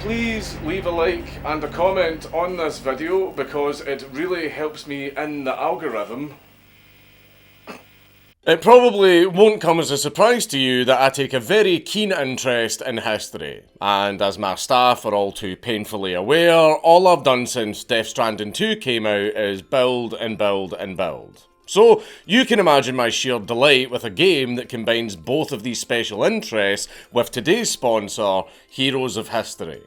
please leave a like and a comment on this video because it really helps me in the algorithm. It probably won't come as a surprise to you that I take a very keen interest in history, and as my staff are all too painfully aware, all I've done since Death Stranding 2 came out is build and build and build. So, you can imagine my sheer delight with a game that combines both of these special interests with today's sponsor, Heroes of History.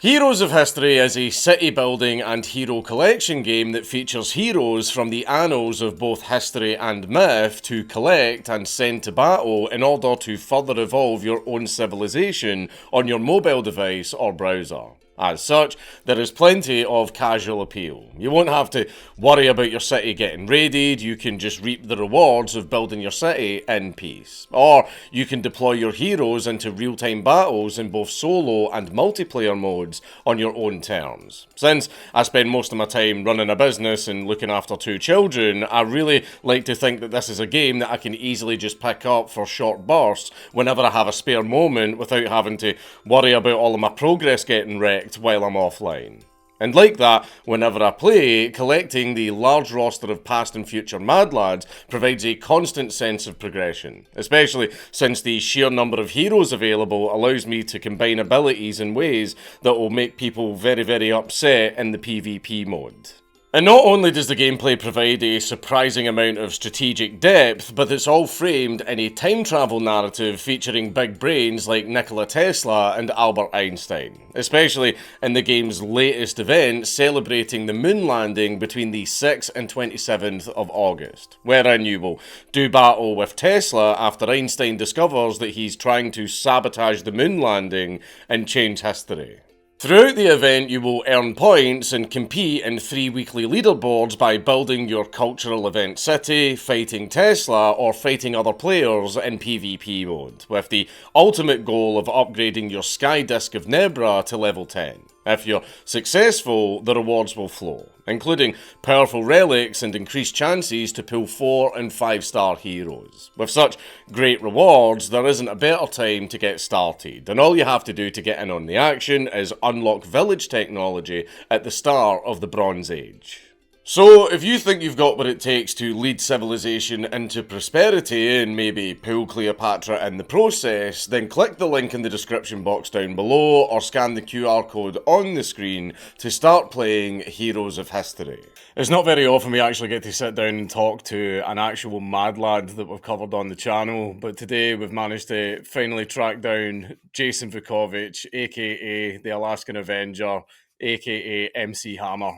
Heroes of History is a city building and hero collection game that features heroes from the annals of both history and myth to collect and send to battle in order to further evolve your own civilization on your mobile device or browser. As such, there is plenty of casual appeal. You won't have to worry about your city getting raided, you can just reap the rewards of building your city in peace. Or you can deploy your heroes into real-time battles in both solo and multiplayer modes on your own terms. Since I spend most of my time running a business and looking after 2 children, I really like to think that this is a game that I can easily just pick up for short bursts whenever I have a spare moment without having to worry about all of my progress getting wrecked while I'm offline. And like that, whenever I play, collecting the large roster of past and future Mad Lads provides a constant sense of progression, especially since the sheer number of heroes available allows me to combine abilities in ways that will make people very, very upset in the PvP mode. And not only does the gameplay provide a surprising amount of strategic depth, but it's all framed in a time travel narrative featuring big brains like Nikola Tesla and Albert Einstein, especially in the game's latest event celebrating the moon landing between the 6th and 27th of August, wherein you will do battle with Tesla after Einstein discovers that he's trying to sabotage the moon landing and change history. Throughout the event, you will earn points and compete in 3 weekly leaderboards by building your cultural event city, fighting Tesla, or fighting other players in PvP mode, with the ultimate goal of upgrading your Sky Disk of Nebra to level 10. If you're successful, the rewards will flow, including powerful relics and increased chances to pull 4 and 5-star heroes. With such great rewards, there isn't a better time to get started, and all you have to do to get in on the action is unlock village technology at the start of the Bronze Age. So, if you think you've got what it takes to lead civilization into prosperity and maybe pull Cleopatra in the process, then click the link in the description box down below or scan the QR code on the screen to start playing Heroes of History. It's not very often we actually get to sit down and talk to an actual mad lad that we've covered on the channel, but today we've managed to finally track down Jason Vukovic, aka the Alaskan Avenger, aka MC Hammer.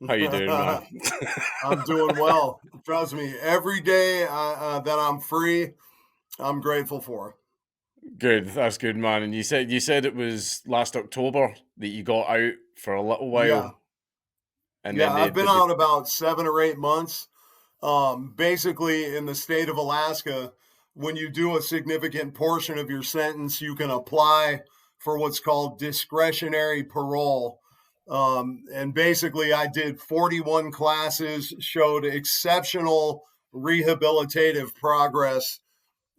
How you doing, man? I'm doing well. Trust me, every day that I'm free, I'm grateful for. Good, that's good, man. And you said it was last October that you got out for a little while, Yeah, and yeah. then I've been out about 7 or 8 months. Basically, in the state of Alaska, when you do a significant portion of your sentence, you can apply for what's called discretionary parole. And basically, I did 41 classes, showed exceptional rehabilitative progress.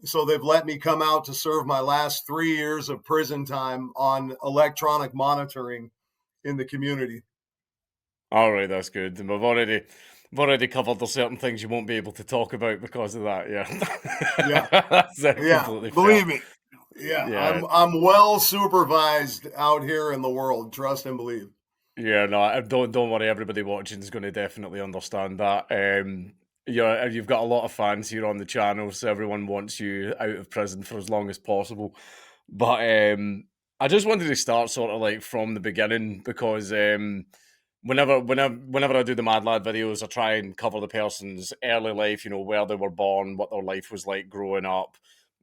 So they've let me come out to serve my last 3 years of prison time on electronic monitoring in the community. all right, that's good. And we've already covered the certain things you won't be able to talk about because of that. Yeah, Yeah, that's yeah. completely fair. Believe me. Yeah, Yeah, I'm well supervised out here in the world. Trust and believe. yeah. No, don't worry. Everybody watching is going to definitely understand that. Yeah, you've got a lot of fans here on the channel, so everyone wants you out of prison for as long as possible. But I just wanted to start sort of like from the beginning because whenever I do the Mad Lad videos, I try and cover the person's early life, where they were born, what their life was like growing up,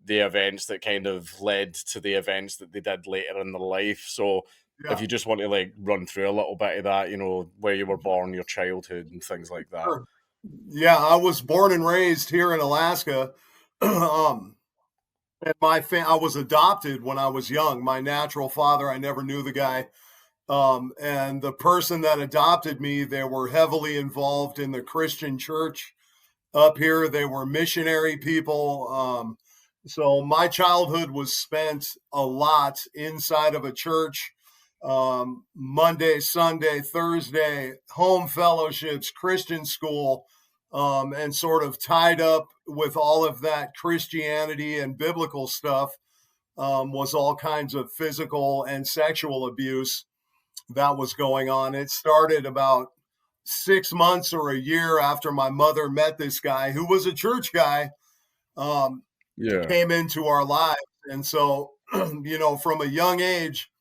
the events that kind of led to the events that they did later in their life. So if Yeah, you just want to like run through a little bit of that, where you were born, your childhood, and things like that. sure. Yeah, I was born and raised here in Alaska. um, and I was adopted when I was young. My natural father, I never knew the guy. And the person that adopted me, they were heavily involved in the Christian church up here. They were missionary people. So my childhood was spent a lot inside of a church. Monday, Sunday, Thursday, home fellowships, Christian school, and sort of tied up with all of that Christianity and biblical stuff was all kinds of physical and sexual abuse that was going on. It started about 6 months or a year after my mother met this guy who was a church guy, um, Yeah. came into our lives. And so, from a young age,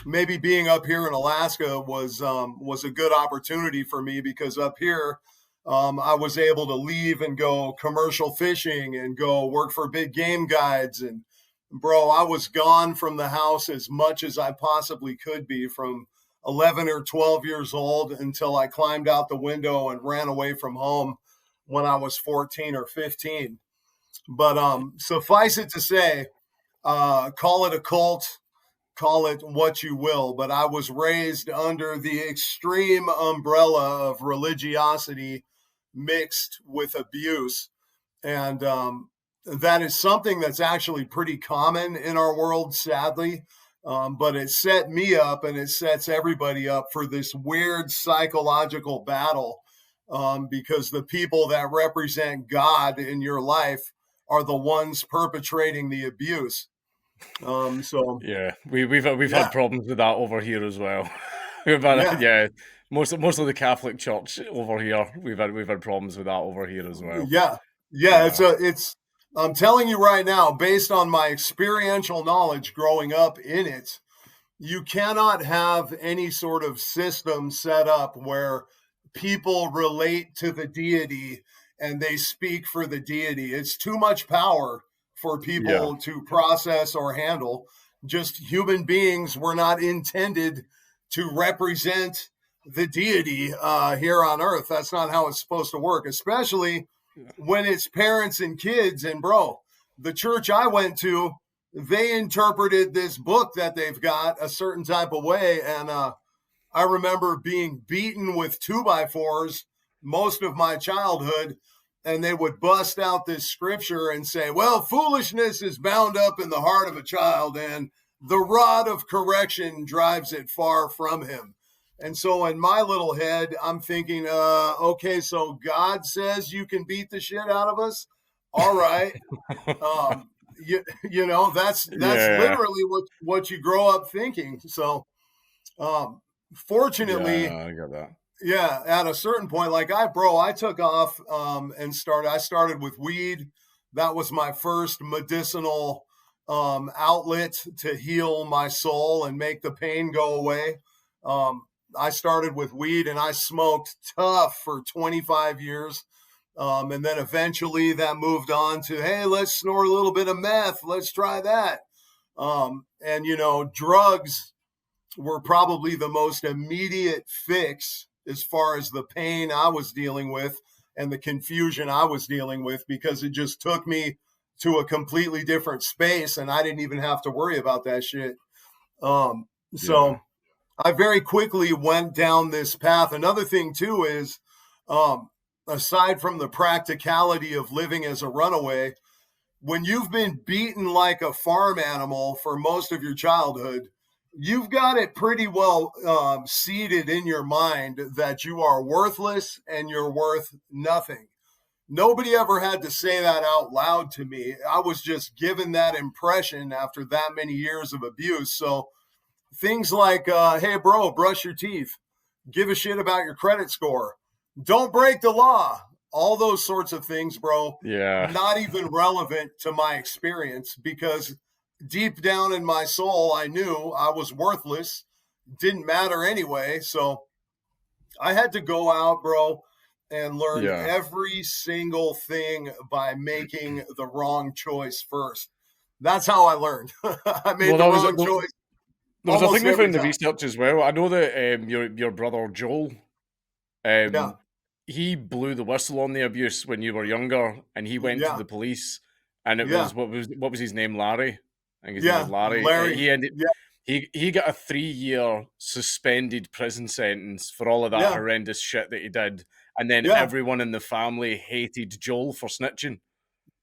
maybe being up here in Alaska was a good opportunity for me, because up here I was able to leave and go commercial fishing and go work for big game guides. And bro, I was gone from the house as much as I possibly could be from 11 or 12 years old until I climbed out the window and ran away from home when I was 14 or 15. But suffice it to say, call it a cult, call it what you will, but I was raised under the extreme umbrella of religiosity mixed with abuse. And that is something that's actually pretty common in our world, sadly. But it set me up and it sets everybody up for this weird psychological battle, because the people that represent God in your life are the ones perpetrating the abuse. So Yeah, we've yeah, had problems with that over here as well. We've had, yeah, yeah, most of the Catholic Church over here, we've had problems with that over here as well. yeah, yeah. Yeah, I'm telling you right now, based on my experiential knowledge growing up in it, you cannot have any sort of system set up where people relate to the deity and they speak for the deity. It's too much power for yeah, people to process or handle. Just human beings were not intended to represent the deity here on earth. That's not how it's supposed to work, especially when it's parents and kids. And bro, the church I went to, they interpreted this book that they've got a certain type of way. And I remember being beaten with 2x4s most of my childhood. And they would bust out this scripture and say, well, foolishness is bound up in the heart of a child, and the rod of correction drives it far from him. And so in my little head, I'm thinking, okay, so God says you can beat the shit out of us. All right. Um, that's yeah, literally what you grow up thinking. So um, yeah. fortunately, No, I get that. yeah, at a certain point, like I took off and started. I started with weed. That was my first medicinal outlet to heal my soul and make the pain go away. Um, I started with weed and I smoked tough for 25 years. And then eventually that moved on to, hey, let's snort a little bit of meth. Let's try that. And, drugs were probably the most immediate fix as far as the pain I was dealing with and the confusion I was dealing with, because it just took me to a completely different space and I didn't even have to worry about that shit. Um, Yeah, so I very quickly went down this path. Another thing, too, is um, aside from the practicality of living as a runaway, when you've been beaten like a farm animal for most of your childhood, you've got it pretty well seated in your mind that you are worthless and you're worth nothing. Nobody ever had to say that out loud to me. I was just given that impression after that many years of abuse. So things like, hey, bro, brush your teeth, give a shit about your credit score, don't break the law, all those sorts of things, bro, yeah, not even relevant to my experience, because deep down in my soul, I knew I was worthless, didn't matter anyway. So I had to go out, bro, and learn yeah. every single thing by making the wrong choice first. That's how I learned. I made Well, the that was wrong there choice was a almost thing we found every in the time. research as well. I know that your brother Joel, Yeah. um, he blew the whistle on the abuse when you were younger, and he went to Yeah. the police, and it Yeah. was what was his name, Larry? I think his name was Yeah. Larry. Larry. He ended Yeah. he got a 3-year suspended prison sentence for all of that Yeah. horrendous shit that he did, and then Yeah. everyone in the family hated Joel for snitching.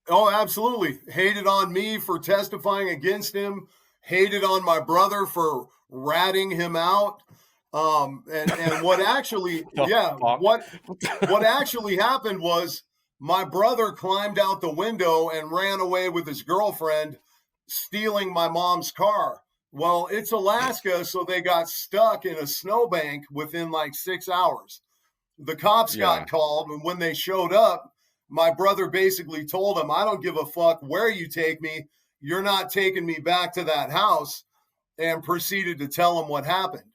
Oh, absolutely. Hated on me for testifying against him. Hated on my brother for ratting him out. And what actually, The yeah, fuck? what actually happened was my brother climbed out the window and ran away with his girlfriend, stealing my mom's car. Well, it's Alaska, so they got stuck in a snowbank within like 6 hours. The cops Yeah. got called, and when they showed up, my brother basically told him, I don't give a fuck where you take me. You're not taking me back to that house, and proceeded to tell him what happened.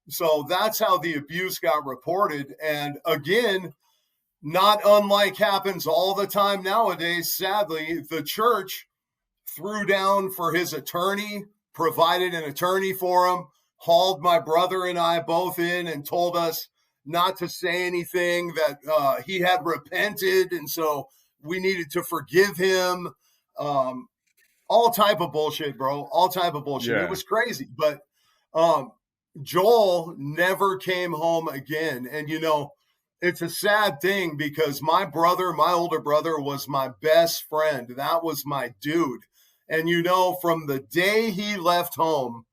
So that's how the abuse got reported. And again, not unlike happens all the time nowadays, sadly, the church threw down for his attorney, provided an attorney for him, hauled my brother and I both in, and told us not to say anything, that he had repented, and so we needed to forgive him. Um, all type of bullshit, bro. All type of bullshit. It Yeah. was crazy, but um, Joel never came home again. And it's a sad thing because my brother, my older brother, was my best friend. That was my dude. And from the day he left home,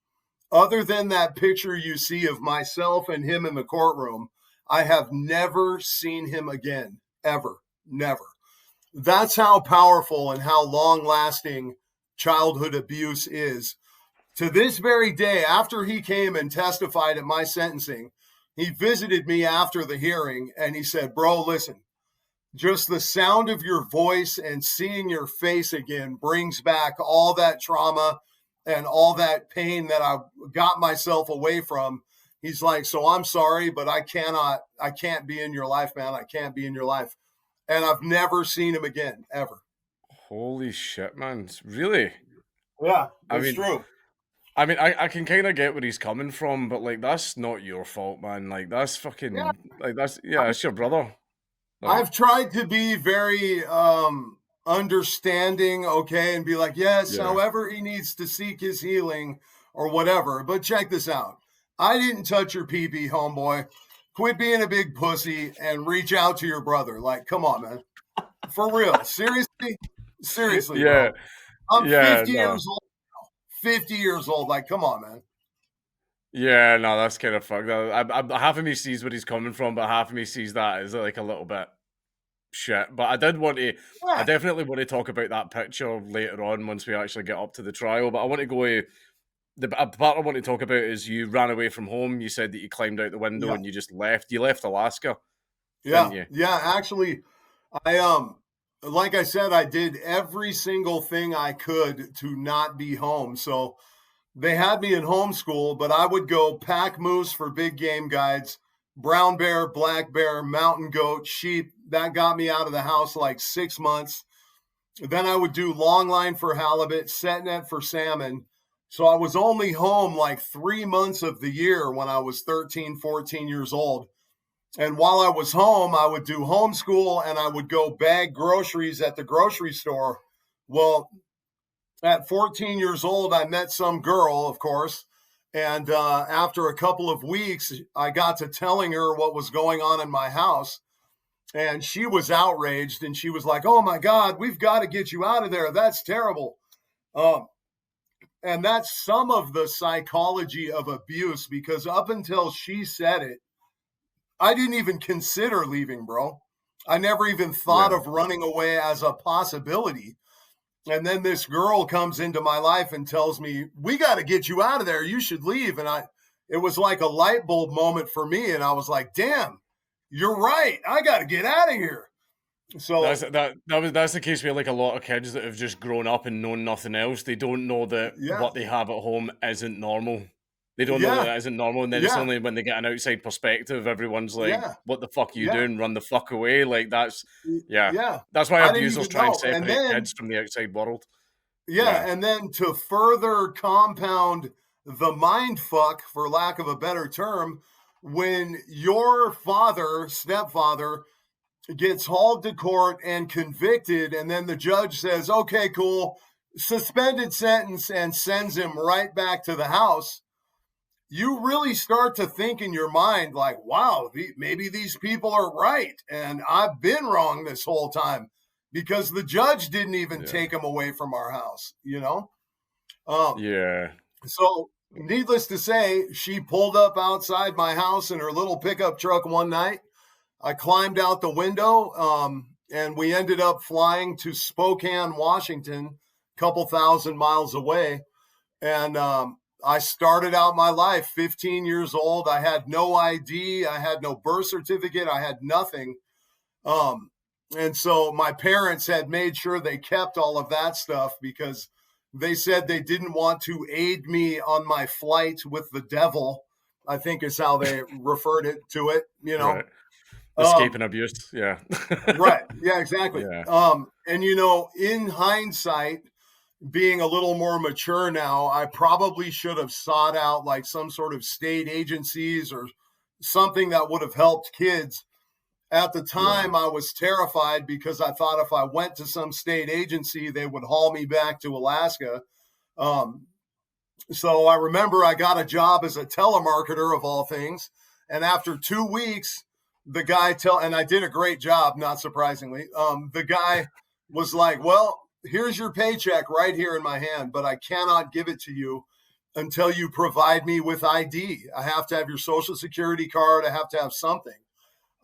other than that picture you see of myself and him in the courtroom, I have never seen him again, ever, never. That's how powerful and how long lasting childhood abuse is. To this very day, after he came and testified at my sentencing, he visited me after the hearing and he said, Bro, listen, just the sound of your voice and seeing your face again brings back all that trauma and all that pain that I got myself away from. He's like, so I'm sorry, but I can't be in your life, man. I can't be in your life. And I've never seen him again, ever. Holy shit, man. Really? Yeah, I it's mean, true. I can kind of get where he's coming from, but like that's not your fault, man. Like that's Yeah, fucking like that's yeah, it's your brother. Like I've tried to be very understanding, okay, and be like, yes, yeah, however he needs to seek his healing or whatever. But check this out. I didn't touch your pee-pee, homeboy. Quit being a big pussy and reach out to your brother. Like, come on, man. For real. Seriously? Seriously, yeah, bro. I'm yeah, 50 no, years old. 50 years old. Like, come on, man. yeah, no, that's kind of fucked. Half of me sees where he's coming from, but half of me sees that as like a little bit shit. But I Yeah. definitely want to talk about that picture later on once we actually get up to the trial. But I want to go. The part I want to talk about is you ran away from home. You said that you climbed out the window Yeah. and you just left. You left Alaska, didn't Yeah. you? Yeah. Actually, I like I said, I did every single thing I could to not be home. So they had me in homeschool, but I would go pack moose for big game guides, brown bear, black bear, mountain goat, sheep. That got me out of the house like 6 months. Then I would do long line for halibut, set net for salmon. So I was only home like 3 months of the year when I was 13, 14 years old. And while I was home, I would do homeschool and I would go bag groceries at the grocery store. Well, at 14 years old, I met some girl, of course. And after a couple of weeks, I got to telling her what was going on in my house. And she was outraged and she was like, oh my God, we've got to get you out of there. That's terrible. Um, and that's some of the psychology of abuse because up until she said it, I didn't even consider leaving, bro. I never even thought Yeah. of running away as a possibility. And then this girl comes into my life and tells me, we got to get you out of there. You should leave. And it was like a light bulb moment for me. And I was like, damn, you're right. I got to get out of here. So, That's the case with like a lot of kids that have just grown up and known nothing else. They don't know that yeah, what they have at home isn't normal. They don't know that yeah, that isn't normal, and then it's yeah, only when they get an outside perspective, everyone's like, yeah, "What the fuck are you yeah, doing? Run the fuck away!" Like yeah. yeah. That's why I didn't abusers even try and know. And separate then, kids from the outside world. yeah, Yeah, and then to further compound the mind fuck, for lack of a better term, when your father, stepfather, gets hauled to court and convicted, and then the judge says, okay, cool, suspended sentence, and sends him right back to the house, you really start to think in your mind, like, wow, maybe these people are right. And I've been wrong this whole time because the judge didn't even yeah, take him away from our house, Um, yeah, so needless to say, she pulled up outside my house in her little pickup truck one night. I climbed out the window, and we ended up flying to Spokane, Washington, a couple thousand miles away. And I started out my life 15 years old. I had no ID. I had no birth certificate. I had nothing. Um, and so my parents had made sure they kept all of that stuff because they said they didn't want to aid me on my flight with the devil, I think is how they referred it to it, you know. Right. Um, Escaping abuse. Yeah. right. Yeah, exactly. Yeah. And in hindsight, being a little more mature now, I probably should have sought out like some sort of state agencies or something that would have helped kids. At the Yeah. time, I was terrified because I thought if I went to some state agency, they would haul me back to Alaska. Um, so I remember I got a job as a telemarketer of all things. And after 2 weeks, the guy and I did a great job, not surprisingly. The guy was like, well, here's your paycheck right here in my hand, but I cannot give it to you until you provide me with ID. I have to have your social security card. I have to have something.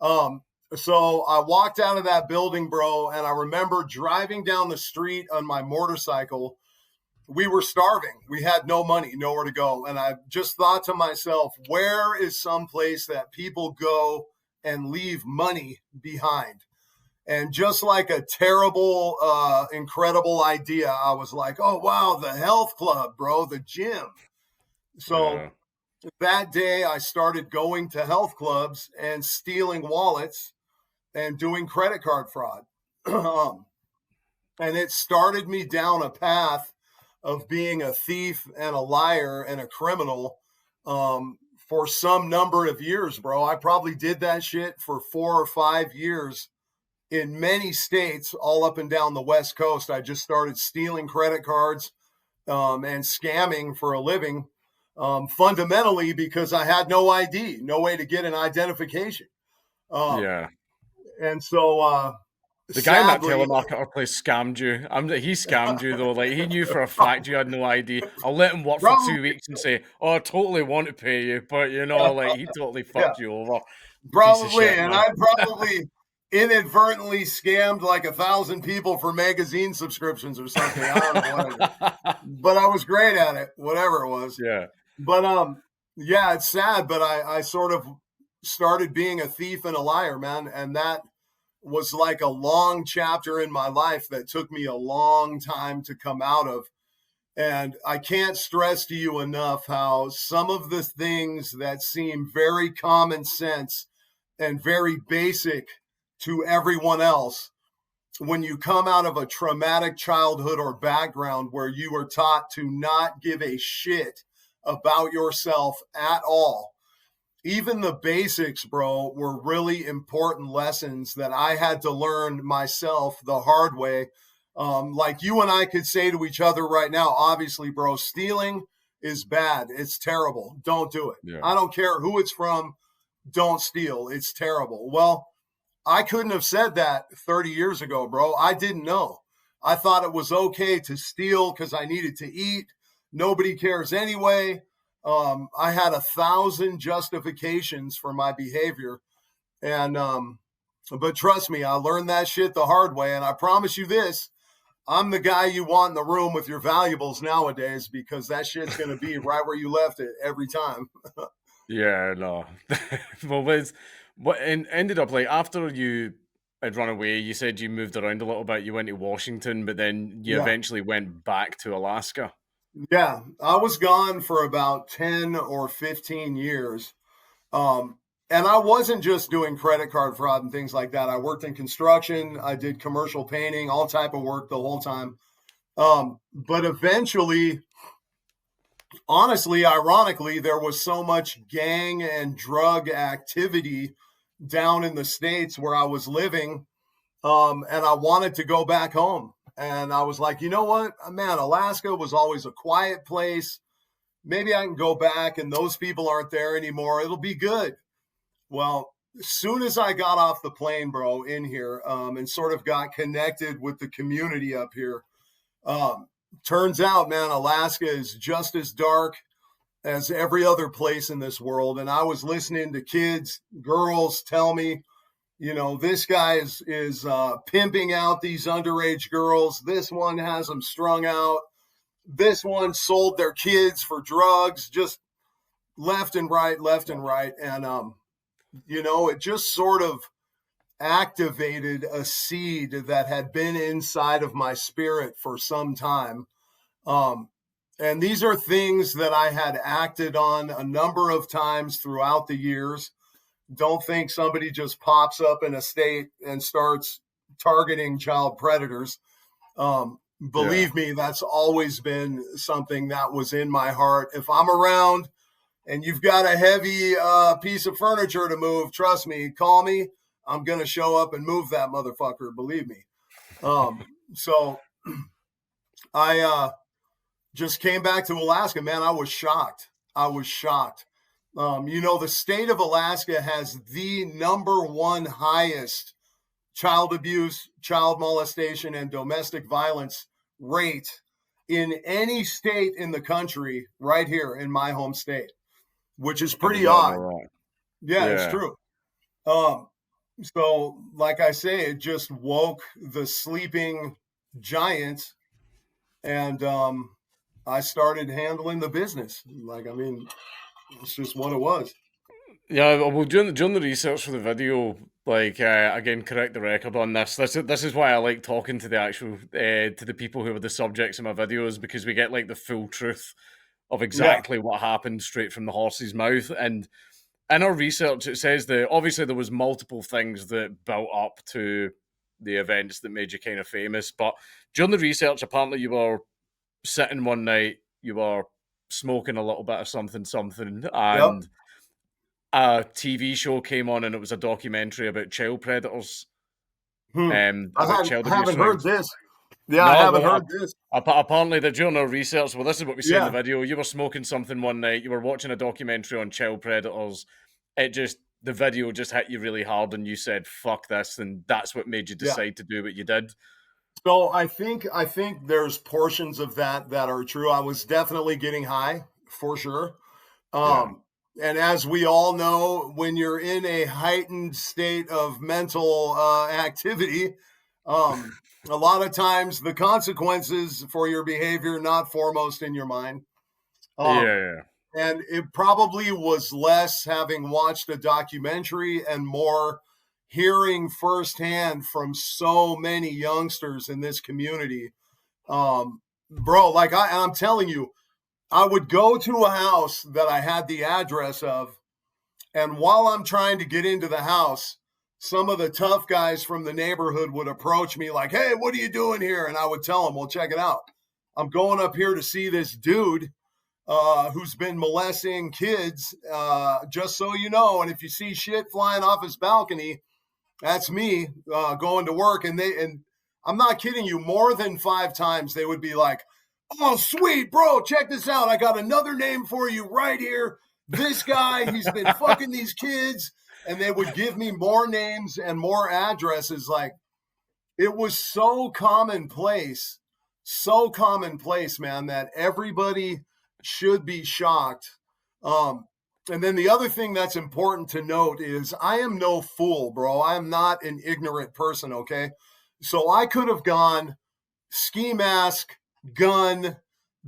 Um, so I walked out of that building, bro, and I remember driving down the street on my motorcycle. We were starving. We had no money, nowhere to go. And I just thought to myself, where is some place that people go and leave money behind? And just like a terrible, incredible idea, I was like, oh, wow, the health club, bro, the gym. So Yeah. that day, I started going to health clubs and stealing wallets and doing credit card fraud. And it started me down a path of being a thief and a liar and a criminal for some number of years, bro. I probably did that shit for 4 or 5 years in many states all up and down the West Coast. I just started stealing credit cards and scamming for a living, fundamentally because I had no ID, no way to get an identification. Um, Yeah. and so, The guy in that sadly, telemarketer place scammed you. He scammed you though. Like he knew for a fact you had no ID. I'll let him work for probably, 2 weeks and say, "Oh, I totally want to pay you," but like he totally yeah, fucked you over. Piece of probably. shit, And man. I probably inadvertently scammed like 1,000 people for magazine subscriptions or something. I don't know, whatever. But I was great at it, whatever it was. Yeah. But yeah, it's sad, but I sort of started being a thief and a liar, man. And that was like a long chapter in my life that took me a long time to come out of. And I can't stress to you enough how some of the things that seem very common sense and very basic to everyone else, when you come out of a traumatic childhood or background where you were taught to not give a shit about yourself at all, even the basics, bro, were really important lessons that I had to learn myself the hard way. Like you and I could say to each other right now, obviously, bro, stealing is bad. It's terrible. Don't do it. Yeah. I don't care who it's from. Don't steal. It's terrible. Well, I couldn't have said that 30 years ago, bro. I didn't know. I thought it was okay to steal because I needed to eat. Nobody cares anyway. I had 1,000 justifications for my behavior. And, but trust me, I learned that shit the hard way. And I promise you this, I'm the guy you want in the room with your valuables nowadays because that shit's going to be right where you left it every time. Yeah, no. Well, what ended up like after you had run away, you said you moved around a little bit. You went to Washington, but then you Yeah. eventually went back to Alaska. Yeah. I was gone for about 10 or 15 years. And I wasn't just doing credit card fraud and things like that. I worked in construction. I did commercial painting, all type of work the whole time. But eventually, honestly, ironically, there was so much gang and drug activity down in the States where I was living. And I wanted to go back home. And I was like, you know what, man, Alaska was always a quiet place. Maybe I can go back and those people aren't there anymore. It'll be good. Well, as soon as I got off the plane, bro, in here, and sort of got connected with the community up here, um, turns out, man, Alaska is just as dark as every other place in this world. And I was listening to kids, girls tell me, this guy is pimping out these underage girls. This one has them strung out. This one sold their kids for drugs, just left and right, left and right. And, it just sort of activated a seed that had been inside of my spirit for some time. And these are things that I had acted on a number of times throughout the years. Don't think somebody just pops up in a state and starts targeting child predators. Believe me, that's always been something that was in my heart. If I'm around and you've got a heavy piece of furniture to move, trust me, call me. I'm going to show up and move that motherfucker. Believe me. So I just came back to Alaska, man. I was shocked. The state of Alaska has the number one highest child abuse, child molestation, and domestic violence rate in any state in the country, right here in my home state, which is pretty odd. Yeah, it's true. So like I say, it just woke the sleeping giant, and I started handling the business. It's just what it was. Yeah, well, during the research for the video, again, correct the record on this. This is why I like talking to the actual to the people who are the subjects of my videos, because we get like the full truth of exactly what happened straight from the horse's mouth. And in our research, it says that obviously there was multiple things that built up to the events that made you kind of famous. But during the research, apparently you were sitting one night, you were smoking a little bit of something, and a TV show came on, and it was a documentary about child predators, about child abuse haven't heard rings. this. Yeah, No, I haven't well, heard this. apparently that during our research, well, this is what we see in the Yeah, video. You were smoking something one night, you were watching a documentary on child predators. The video just hit you really hard, and you said, "Fuck this," and that's what made you yeah. decide to do what you did. So I think there's portions of that are true. I was definitely getting high for sure. Yeah. And as we all know, when you're in a heightened state of mental activity, a lot of times the consequences for your behavior not foremost in your mind. Um, Yeah, and it probably was less having watched a documentary and more hearing firsthand from so many youngsters in this community. Bro, I'm telling you, I would go to a house that I had the address of, and while I'm trying to get into the house, some of the tough guys from the neighborhood would approach me like, "Hey, what are you doing here?" And I would tell them, "Well, check it out. I'm going up here to see this dude who's been molesting kids, just so you know. And if you see shit flying off his balcony, that's me going to work." And I'm not kidding you, more than 5 times they would be like, "Oh, sweet, bro, check this out. I got another name for you right here. This guy, he's been fucking these kids." And they would give me more names and more addresses. Like, it was so commonplace, man, that everybody should be shocked. And then the other thing that's important to note is I am no fool, bro. I am not an ignorant person, okay? So I could have gone ski mask, gun,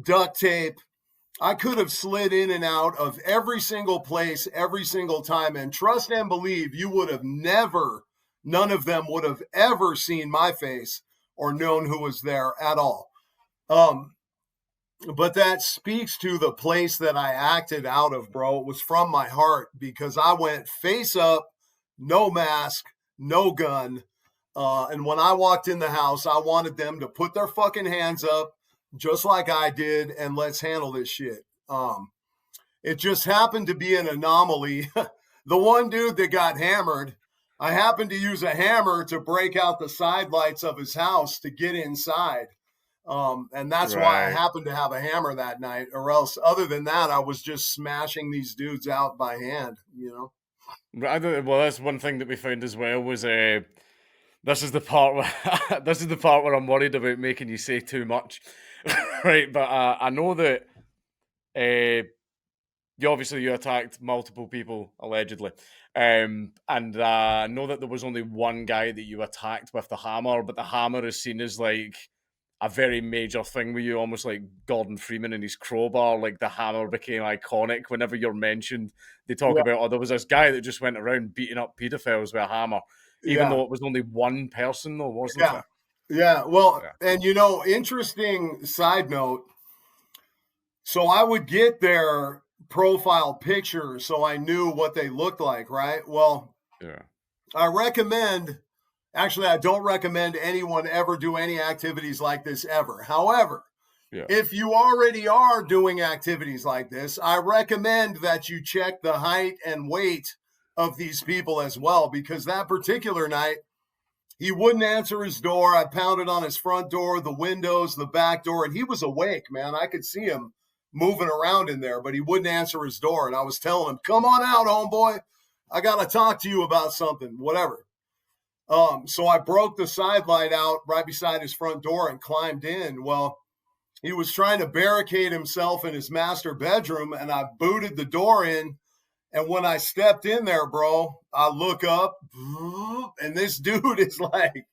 duct tape. I could have slid in and out of every single place, every single time. And trust and believe, you would have never, none of them would have ever seen my face or known who was there at all. But that speaks to the place that I acted out of, bro. It was from my heart because I went face up, no mask, no gun. And when I walked in the house, I wanted them to put their fucking hands up just like I did, and let's handle this shit. It just happened to be an anomaly. The one dude that got hammered, I happened to use a hammer to break out the side lights of his house to get inside. And that's why I right. happened to have a hammer that night, or else other than that, I was just smashing these dudes out by hand, Well, that's one thing that we found as well was this is the part where this is the part where I'm worried about making you say too much, right? But I know that uh, you attacked multiple people allegedly, and I know that there was only one guy that you attacked with the hammer, but the hammer is seen as like a very major thing with you, almost like Gordon Freeman and his crowbar. Like the hammer became iconic. Whenever you're mentioned, they talk Yeah, about, oh, there was this guy that just went around beating up pedophiles with a hammer, even yeah, though it was only one person, though, wasn't yeah, it? yeah. Well, Yeah, and interesting side note. So I would get their profile picture so I knew what they looked like, right? Well, yeah, I recommend, actually, I don't recommend anyone ever do any activities like this ever. However, yeah, if you already are doing activities like this, I recommend that you check the height and weight of these people as well, because that particular night, he wouldn't answer his door. I pounded on his front door, the windows, the back door, and he was awake, man. I could see him moving around in there, but he wouldn't answer his door. And I was telling him, come on out, homeboy. I got to talk to you about something, whatever. So I broke the side light out right beside his front door and climbed in. Well, he was trying to barricade himself in his master bedroom, and I booted the door in. And when I stepped in there, bro, I look up, and this dude is like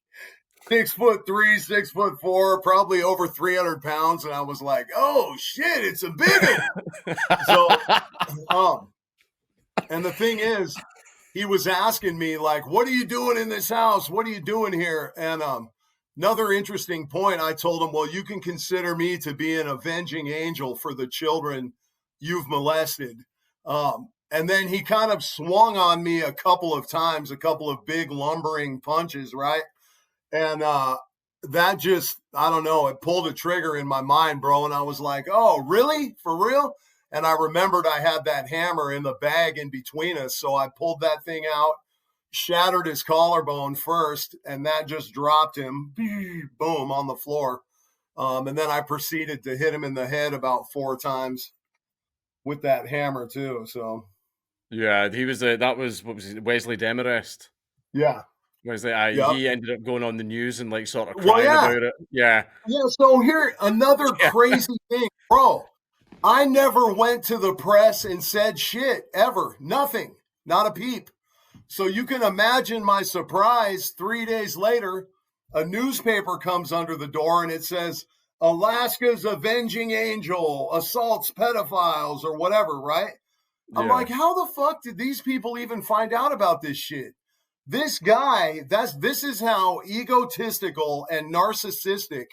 6'3", 6'4", probably over 300 pounds. And I was like, oh shit, it's a biggin. So, um, and the thing is, he was asking me like, what are you doing in this house? What are you doing here? And another interesting point, I told him, well, you can consider me to be an avenging angel for the children you've molested. And then he kind of swung on me a couple of times, a couple of big lumbering punches, right? And that just, I don't know, it pulled a trigger in my mind, bro. And I was like, oh, really? For real? And I remembered I had that hammer in the bag in between us. So I pulled that thing out, shattered his collarbone first, and that just dropped him, boom, on the floor. And then I proceeded to hit him in the head about 4 times with that hammer, too. So, yeah. He was that was what was it, Wesley Demarest. yeah. Wesley, Yep. he ended up going on the news and like sort of Well, crying yeah. about it. Yeah, Yeah. So here, another yeah, crazy thing, bro. I never went to the press and said shit ever. Nothing. Not a peep. So you can imagine my surprise 3 days later, a newspaper comes under the door and it says, Alaska's avenging angel assaults pedophiles or whatever, right? I'm yeah, like, how the fuck did these people even find out about this shit? This guy, this is how egotistical and narcissistic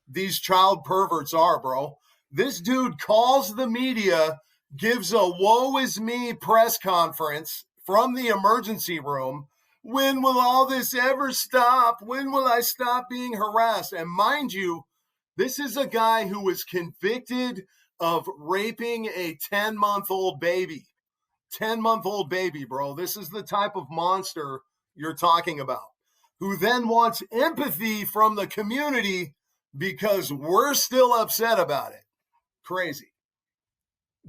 these child perverts are, bro. This dude calls the media, gives a woe is me press conference from the emergency room. When will all this ever stop? When will I stop being harassed? And mind you, this is a guy who was convicted of raping a 10-month-old baby. 10-month-old baby, bro. This is the type of monster you're talking about, who then wants empathy from the community because we're still upset about it. Crazy.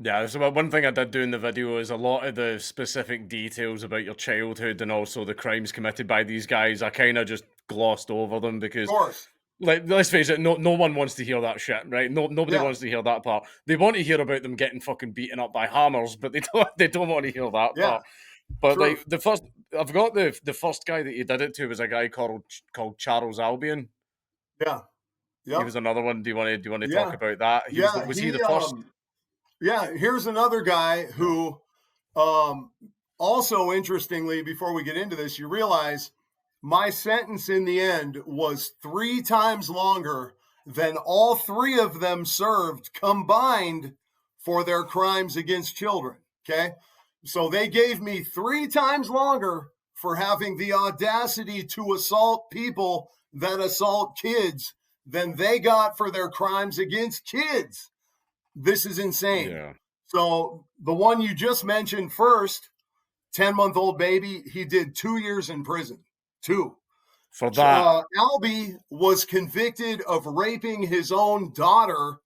yeah. So one thing I did do in the video is a lot of the specific details about your childhood and also the crimes committed by these guys. I kind of just glossed over them Of because, course. like, let's face it, no one wants to hear that shit, right? Nobody Yeah, wants to hear that part. They want to hear about them getting fucking beaten up by hammers, but they don't want to hear that yeah, part. But like truth. the first, I've got the first guy that he did it to was a guy called Charles Albion. Yeah, He yep, was another one. Do you want to talk yeah, about that? yeah. Was he the first? Yeah, here's another guy Yeah, who, um, also interestingly, before we get into this, you realize my sentence in the end was 3 times longer than all three of them served combined for their crimes against children. Okay. So they gave me 3 times longer for having the audacity to assault people that assault kids than they got for their crimes against kids. This is insane. yeah. So the one you just mentioned first, 10-month-old baby, he did 2 years in prison. Two. For that, Albie was convicted of raping his own daughter,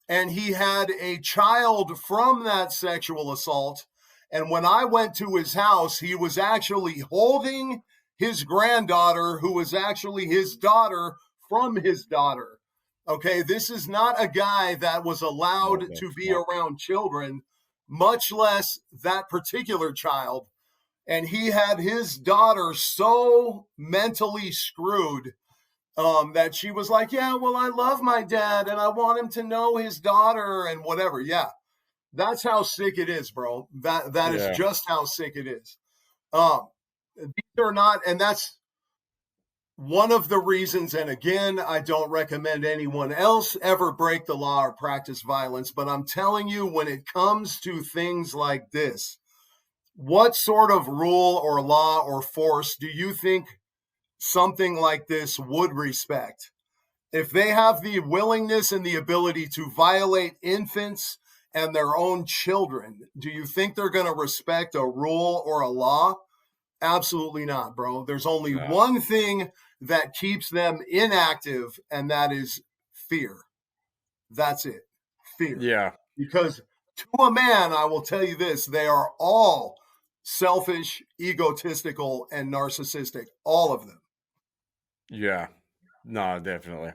and he had a child from that sexual assault. And when I went to his house, he was actually holding his granddaughter, who was actually his daughter from his daughter. Okay, this is not a guy that was what allowed the to be fuck? around children. much less that particular child. And he had his daughter so mentally screwed that she was like, yeah, well, I love my dad and I want him to know his daughter and whatever. Yeah, that's how sick it is, bro. That is Yeah. just how sick it is. These are not, and that's one of the reasons. And again, I don't recommend anyone else ever break the law or practice violence, but I'm telling you, when it comes to things like this, what sort of rule or law or force do you think something like this would respect? If they have the willingness and the ability to violate infants and their own children, do you think they're going to respect a rule or a law? Absolutely not, bro. There's only No. one thing that keeps them inactive, and that is fear. That's it. Fear. Yeah. Because to a man, I will tell you this, they are all selfish, egotistical, and narcissistic. All of them. Yeah. No, definitely.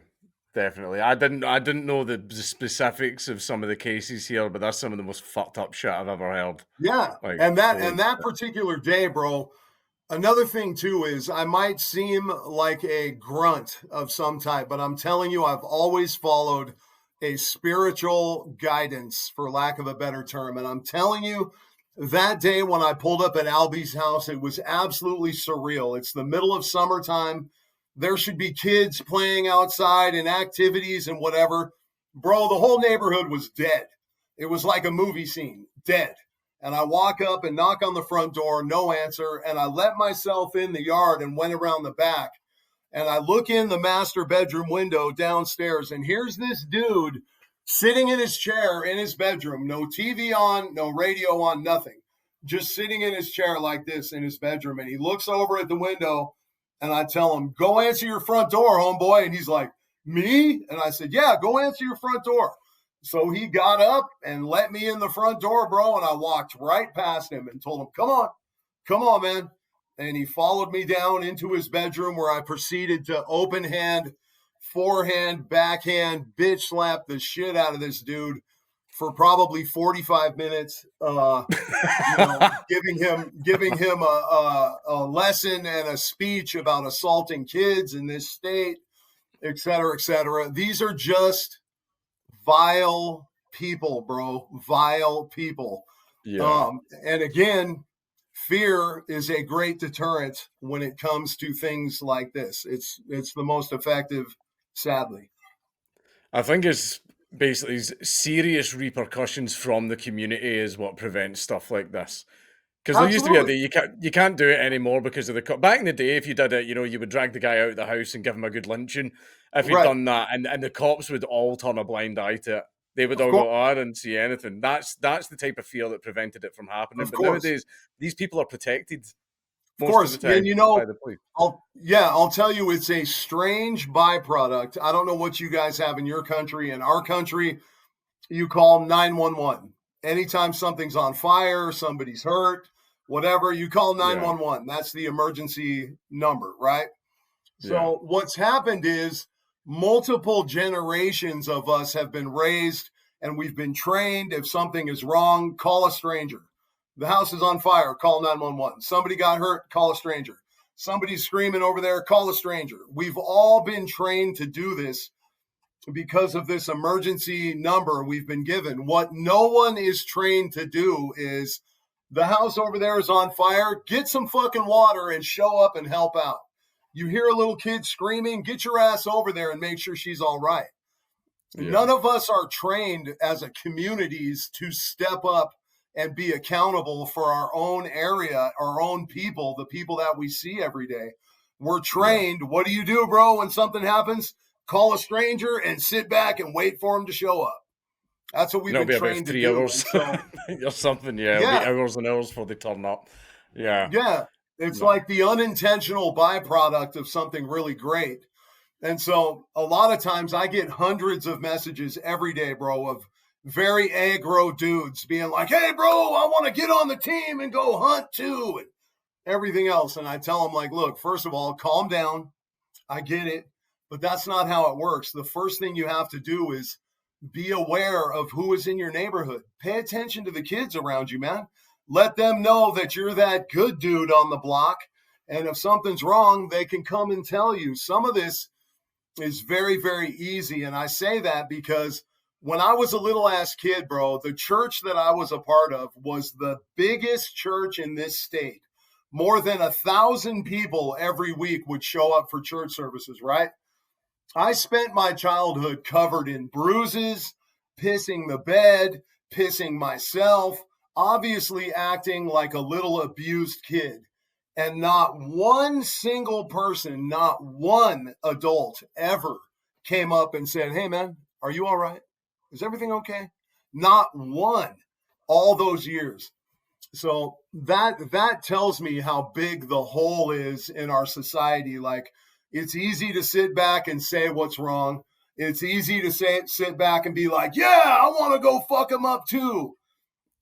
Definitely. I didn't know the specifics of some of the cases here, but that's some of the most fucked up shit I've ever heard. Yeah. Like, And that holy and that shit. particular day, bro, another thing too is I might seem like a grunt of some type, but I'm telling you, I've always followed a spiritual guidance, for lack of a better term. And I'm telling you, that day when I pulled up at Albie's house, it was absolutely surreal. It's the middle of summertime. There should be kids playing outside and activities and whatever. Bro, the whole neighborhood was dead. It was like a movie scene, dead. And I walk up and knock on the front door, no answer. And I let myself in the yard and went around the back. And I look in the master bedroom window downstairs, and here's this dude sitting in his chair in his bedroom, no TV on, no radio on, nothing. Just sitting in his chair like this in his bedroom. And he looks over at the window, and I tell him, go answer your front door, homeboy. And he's like, me? And I said, yeah, go answer your front door. So he got up and let me in the front door, bro. And I walked right past him and told him, come on, man. And he followed me down into his bedroom, where I proceeded to open hand, forehand, backhand, bitch slap the shit out of this dude for probably 45 minutes. Giving him a lesson and a speech about assaulting kids in this state, et cetera, et cetera. These are just vile people, bro. Vile people. Yeah. And again, fear is a great deterrent when it comes to things like this. It's the most effective, sadly. I think it's basically serious repercussions from the community is what prevents stuff like this. Because there used to be a Absolutely. day you can't do it anymore because of the back in the day. If you did it, you would drag the guy out of the house and give him a good lynching. If he'd Right. done that, and the cops would all turn a blind eye to it. They would Of all course. go, "Oh, I didn't see anything." That's the type of fear that prevented it from happening. Of But course. nowadays, these people are protected Of most of the course. And time by the police. I'll tell you, it's a strange byproduct. I don't know what you guys have in your country. In our country, you call 911. Anytime something's on fire, somebody's hurt, whatever, you call Yeah, 911. That's the emergency number, right? yeah, So what's happened is multiple generations of us have been raised and we've been trained. If something is wrong, call a stranger. The house is on fire, call 911. Somebody got hurt, call a stranger. Somebody's screaming over there, call a stranger. We've all been trained to do this because of this emergency number we've been given. What no one is trained to do is, the house over there is on fire, get some fucking water and show up and help out. You hear a little kid screaming, get your ass over there and make sure she's all right. yeah, None of us are trained as a communities to step up and be accountable for our own area, our own people, the people that we see every day. We're yeah. trained. What do you do, bro, when something happens? Call a stranger and sit back and wait for him to show up. That's what we've And it'll been be about trained to three do. hours And so, or something. Yeah, it'll be yeah, hours and hours before they turn up. Yeah, yeah, it's no, like the unintentional byproduct of something really great. And so a lot of times I get hundreds of messages every day, bro, of very aggro dudes being like, hey, bro, I want to get on the team and go hunt too, and everything else. And I tell them, like, look, first of all, calm down. I get it, but that's not how it works. The first thing you have to do is be aware of who is in your neighborhood. Pay attention to the kids around you, man. Let them know that you're that good dude on the block. And if something's wrong, they can come and tell you. Some of this is very, very easy. And I say that because when I was a little ass kid, bro, the church that I was a part of was the biggest church in this state. More than 1,000 people every week would show up for church services, right? I spent my childhood covered in bruises, pissing the bed, pissing myself, obviously acting like a little abused kid. And not one single person, not one adult ever came up and said, "Hey, man, are you all right? Is everything okay?" Not one, all those years. So that tells me how big the hole is in our society. Like, it's easy to sit back and say what's wrong. It's easy to sit back and be like, "Yeah, I want to go fuck them up too."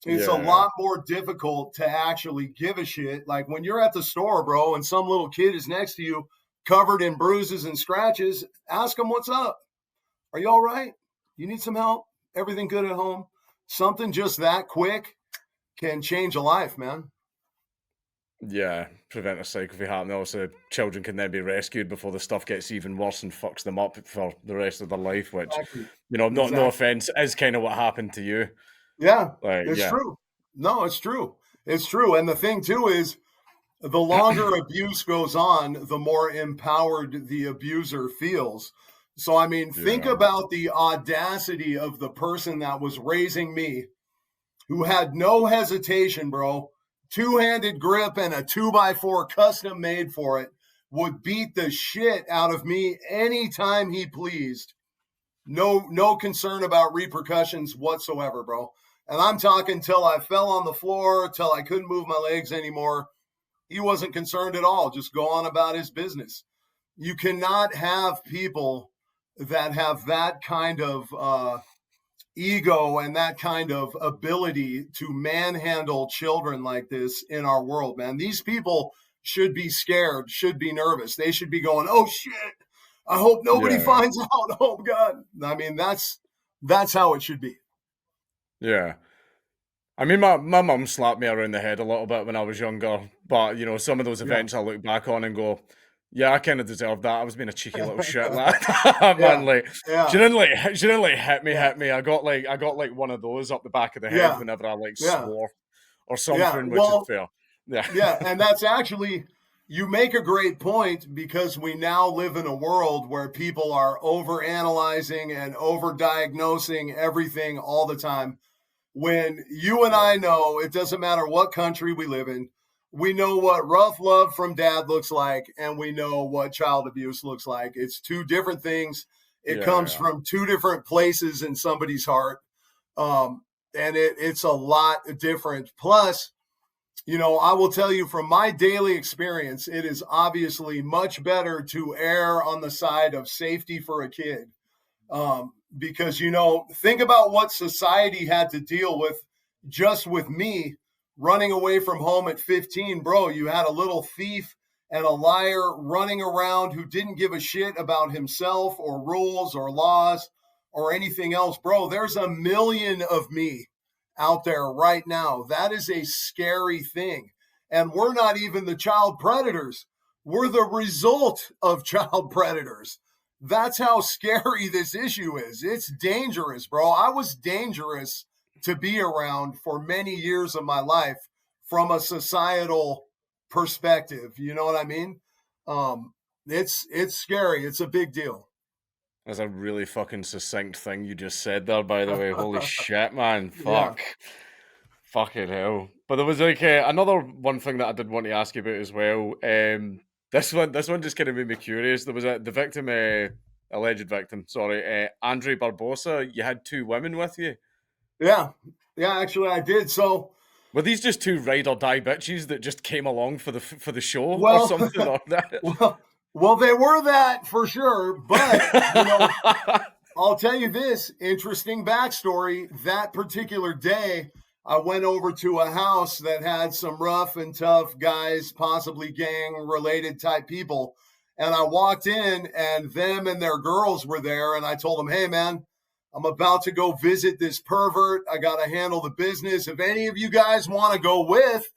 It's a lot more difficult to actually give a shit. Like when you're at the store, bro, and some little kid is next to you covered in bruises and scratches, ask them what's up. Are you all right? You need some help? Everything good at home? Something just that quick can change a life, man. Yeah, prevent a cycle from happening. Also, children can then be rescued before the stuff gets even worse and fucks them up for the rest of their life, which, Exactly. no offense, is kind of what happened to you. Yeah, Like, it's yeah. true. No, it's true. It's true. And the thing too is the longer abuse goes on, the more empowered the abuser feels. So, I mean, think Yeah. about the audacity of the person that was raising me, who had no hesitation, bro. Two-handed grip and a 2x4 custom made for it, would beat the shit out of me anytime he pleased. No concern about repercussions whatsoever, bro. And I'm talking till I fell on the floor, till I couldn't move my legs anymore. He wasn't concerned at all, just go on about his business. You cannot have people that have that kind of ego and that kind of ability to manhandle children like this in our world, man. These people should be scared, should be nervous. They should be going, "Oh shit, I hope nobody Yeah. finds out. Oh God." I mean, that's how it should be. Yeah. I mean, my mum slapped me around the head a little bit when I was younger, but, some of those Yeah. events I look back on and go, "Yeah, I kinda deserved that. I was being a cheeky little shit lad." Man, Yeah. like, Yeah. she didn't, like, Yeah. hit me. I got one of those up the back of the head Yeah. whenever I, like, Yeah. swore or Yeah. something, which is Well, fair. Yeah. yeah, and that's actually, you make a great point, because we now live in a world where people are over analyzing and over diagnosing everything all the time. When you and I know, it doesn't matter what country we live in, we know what rough love from dad looks like, and we know what child abuse looks like. It's two different things. It comes Yeah. from two different places in somebody's heart. And it's a lot different. Plus, I will tell you from my daily experience, it is obviously much better to err on the side of safety for a kid. Because, think about what society had to deal with just with me running away from home at 15, bro. You had a little thief and a liar running around who didn't give a shit about himself or rules or laws or anything else, bro. There's a million of me out there right now. That is a scary thing. And we're not even the child predators. We're the result of child predators. That's how scary this issue is. It's dangerous, bro. I was dangerous to be around for many years of my life from a societal perspective. You know what I mean? It's scary. It's a big deal. That's a really fucking succinct thing you just said there, by the way. Holy shit, man. Yeah. Fuck. Fucking hell. But there was like another one thing that I did want to ask you about as well. This one just kind of made me curious. There was the victim, alleged victim, sorry, Andre Barbosa. You had two women with you. Yeah. Yeah, actually I did. So, Were these just two ride or die bitches that just came along for the show or well, something or that? well, they were that for sure, but I'll tell you this interesting backstory. That particular day, I went over to a house that had some rough and tough guys, possibly gang related type people. And I walked in, and them and their girls were there. And I told them, "Hey, man, I'm about to go visit this pervert. I got to handle the business. If any of you guys want to go with,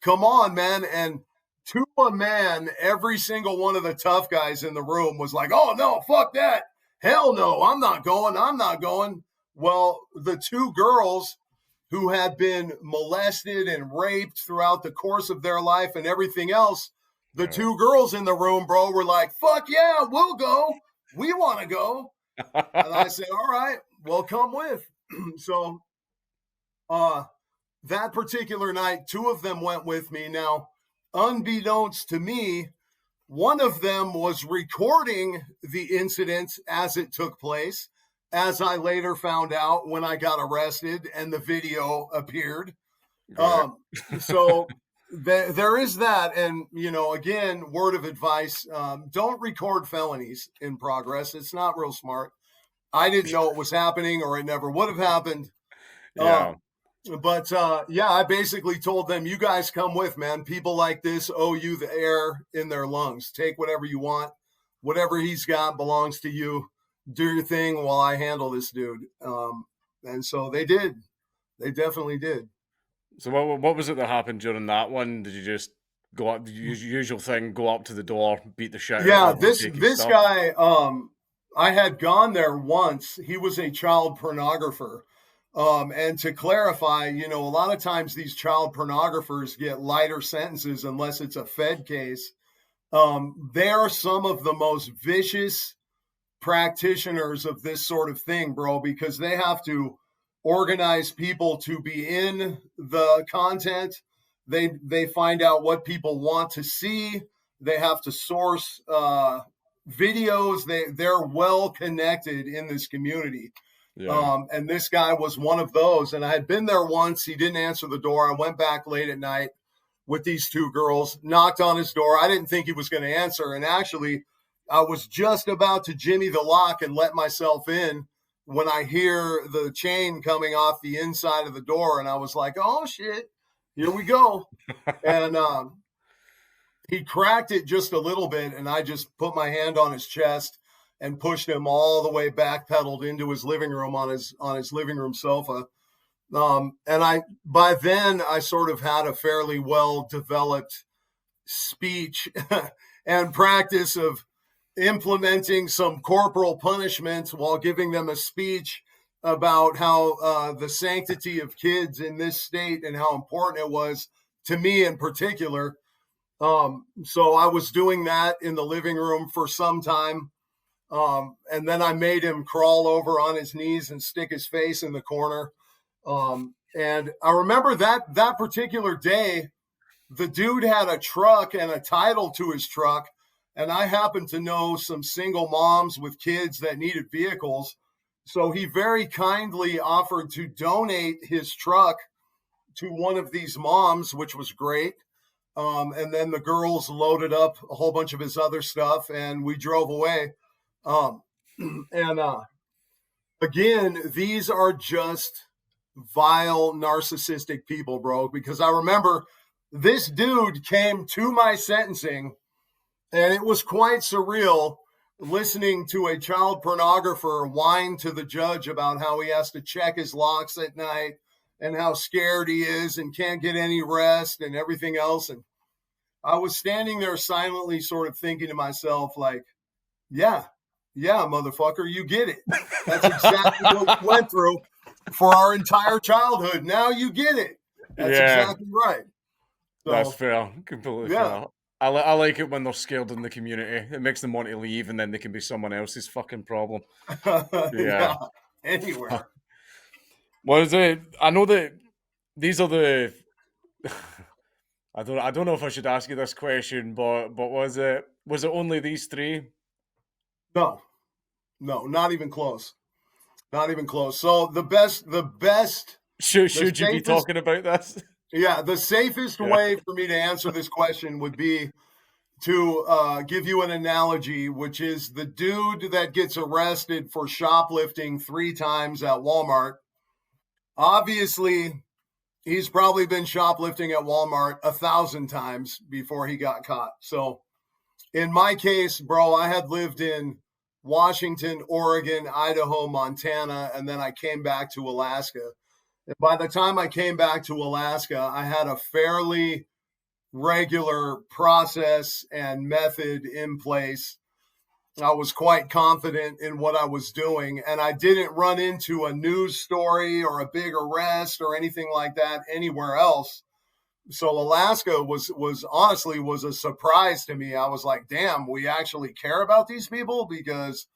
come on, man. And to a man, every single one of the tough guys in the room was like, oh, no, fuck that. Hell no, I'm not going. I'm not going. Well, the two girls who had been molested and raped throughout the course of their life and everything else, the two girls in the room, bro, were like, fuck yeah, we'll go. We want to go. And I said, all right, well, come with. So that particular night, two of them went with me. Now, unbeknownst to me, one of them was recording the incident as it took place, as I later found out when I got arrested and the video appeared. So there is that. And, again, word of advice, don't record felonies in progress. It's not real smart. I didn't know it was happening, or it never would have happened. Yeah. But I basically told them, you guys come with, man. People like this owe you the air in their lungs. Take whatever you want. Whatever he's got belongs to you. Do your thing while I handle this dude. And so they did. They definitely did. So what was it that happened during that one? Did you just go up, the usual thing, go up to the door, beat the shit Yeah, out of him, take his this stuff? guy, I had gone there once. He was a child pornographer. And to clarify, a lot of times these child pornographers get lighter sentences unless it's a Fed case. They are some of the most vicious practitioners of this sort of thing, bro, because they have to organize people to be in the content. They find out what people want to see. They have to source videos. They're well connected in this community. Yeah. And this guy was one of those. And I had been there once. He didn't answer the door. I went back late at night with these two girls, knocked on his door. I didn't think he was going to answer. And actually, I was just about to jimmy the lock and let myself in when I hear the chain coming off the inside of the door. And I was like, oh, shit, here we go. And he cracked it just a little bit. And I just put my hand on his chest and pushed him all the way backpedaled into his living room on his living room sofa. And by then I sort of had a fairly well developed speech and practice of implementing some corporal punishment while giving them a speech about how the sanctity of kids in this state and how important it was to me in particular. So I was doing that in the living room for some time. And then I made him crawl over on his knees and stick his face in the corner. And I remember that particular day, the dude had a truck and a title to his truck. And I happened to know some single moms with kids that needed vehicles. So he very kindly offered to donate his truck to one of these moms, which was great. And then the girls loaded up a whole bunch of his other stuff and we drove away. And again, these are just vile, narcissistic people, bro, because I remember this dude came to my sentencing and it was quite surreal listening to a child pornographer whine to the judge about how he has to check his locks at night and how scared he is and can't get any rest and everything else. And I was standing there silently sort of thinking to myself, like, yeah, motherfucker, you get it. That's exactly what we went through for our entire childhood. Now you get it. That's exactly right. So, that's fair. Completely fair. I like it when they're scared in the community. It makes them want to leave and then they can be someone else's fucking problem. Yeah. Anywhere. Was it? I know that these are the. I don't know if I should ask you this question, but was it only these three? No, not even close. Not even close. So the best. Should you be talking about this? Yeah, the safest way for me to answer this question would be to give you an analogy, which is the dude that gets arrested for shoplifting 3 times at Walmart. Obviously, he's probably been shoplifting at Walmart 1,000 times before he got caught. So in my case, bro, I had lived in Washington, Oregon, Idaho, Montana, and then I came back to Alaska. And by the time I came back to Alaska, I had a fairly regular process and method in place. I was quite confident in what I was doing, and I didn't run into a news story or a big arrest or anything like that anywhere else. So Alaska was honestly was a surprise to me. I was like, damn, we actually care about these people, because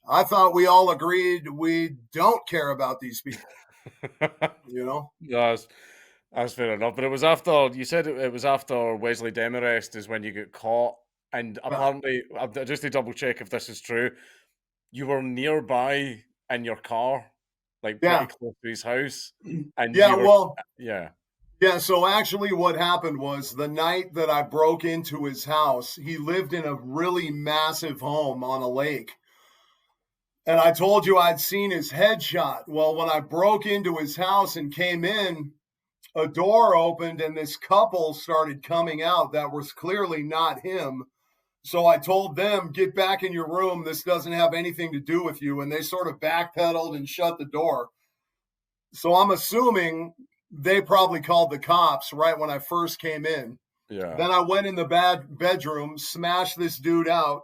I thought we all agreed we don't care about these people, you know? Yes, that's fair enough. But it was after you said it was after Wesley Demarest is when you got caught, and Well, apparently, just to double check if this is true, you were nearby in your car, like pretty yeah. close to his house, and Yeah, you were, well, yeah, yeah, so actually what happened was the night that I broke into his house, he lived in a really massive home on a lake. And I told you I'd seen his headshot. Well, when I broke into his house and came in, a door opened and this couple started coming out that was clearly not him. So I told them, get back in your room. This doesn't have anything to do with you. And they sort of backpedaled and shut the door. So I'm assuming they probably called the cops right when I first came in. yeah, Then I went in the bedroom, smashed this dude out,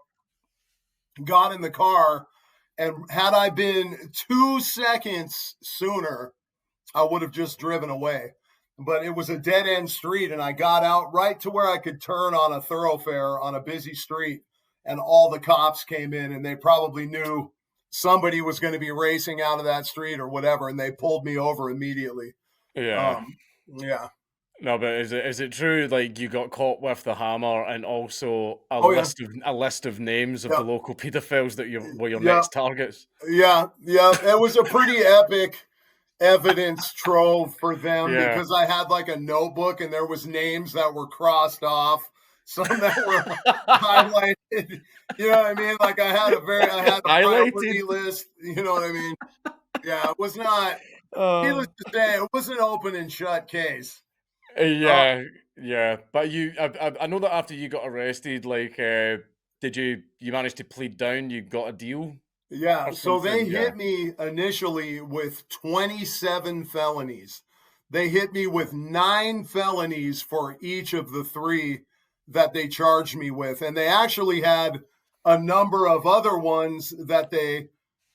got in the car, and had I been 2 seconds sooner, I would have just driven away. But it was a dead end street, and I got out right to where I could turn on a thoroughfare on a busy street, and all the cops came in, and they probably knew somebody was going to be racing out of that street or whatever, and they pulled me over immediately. yeah. Um, yeah. No, but is it true? Like you got caught with the hammer, and also Oh yeah. a list of names of Yeah. the local pedophiles that you were your Yeah. next targets. Yeah. Yeah. It was a pretty epic evidence trove for them, Yeah. because I had like a notebook and there was names that were crossed off, some that were highlighted. You know what I mean? Like I had a Highlighted. priority list. You know what I mean? Yeah, it was not. Needless Uh, to say, it was an open and shut case. Uh, yeah, yeah. But I know that after you got arrested, like, did you manage to plead down? You got a deal yeah, or so they something? Yeah. hit me initially with 27 felonies. They hit me with 9 felonies for each of the 3 that they charged me with. And they actually had a number of other ones that they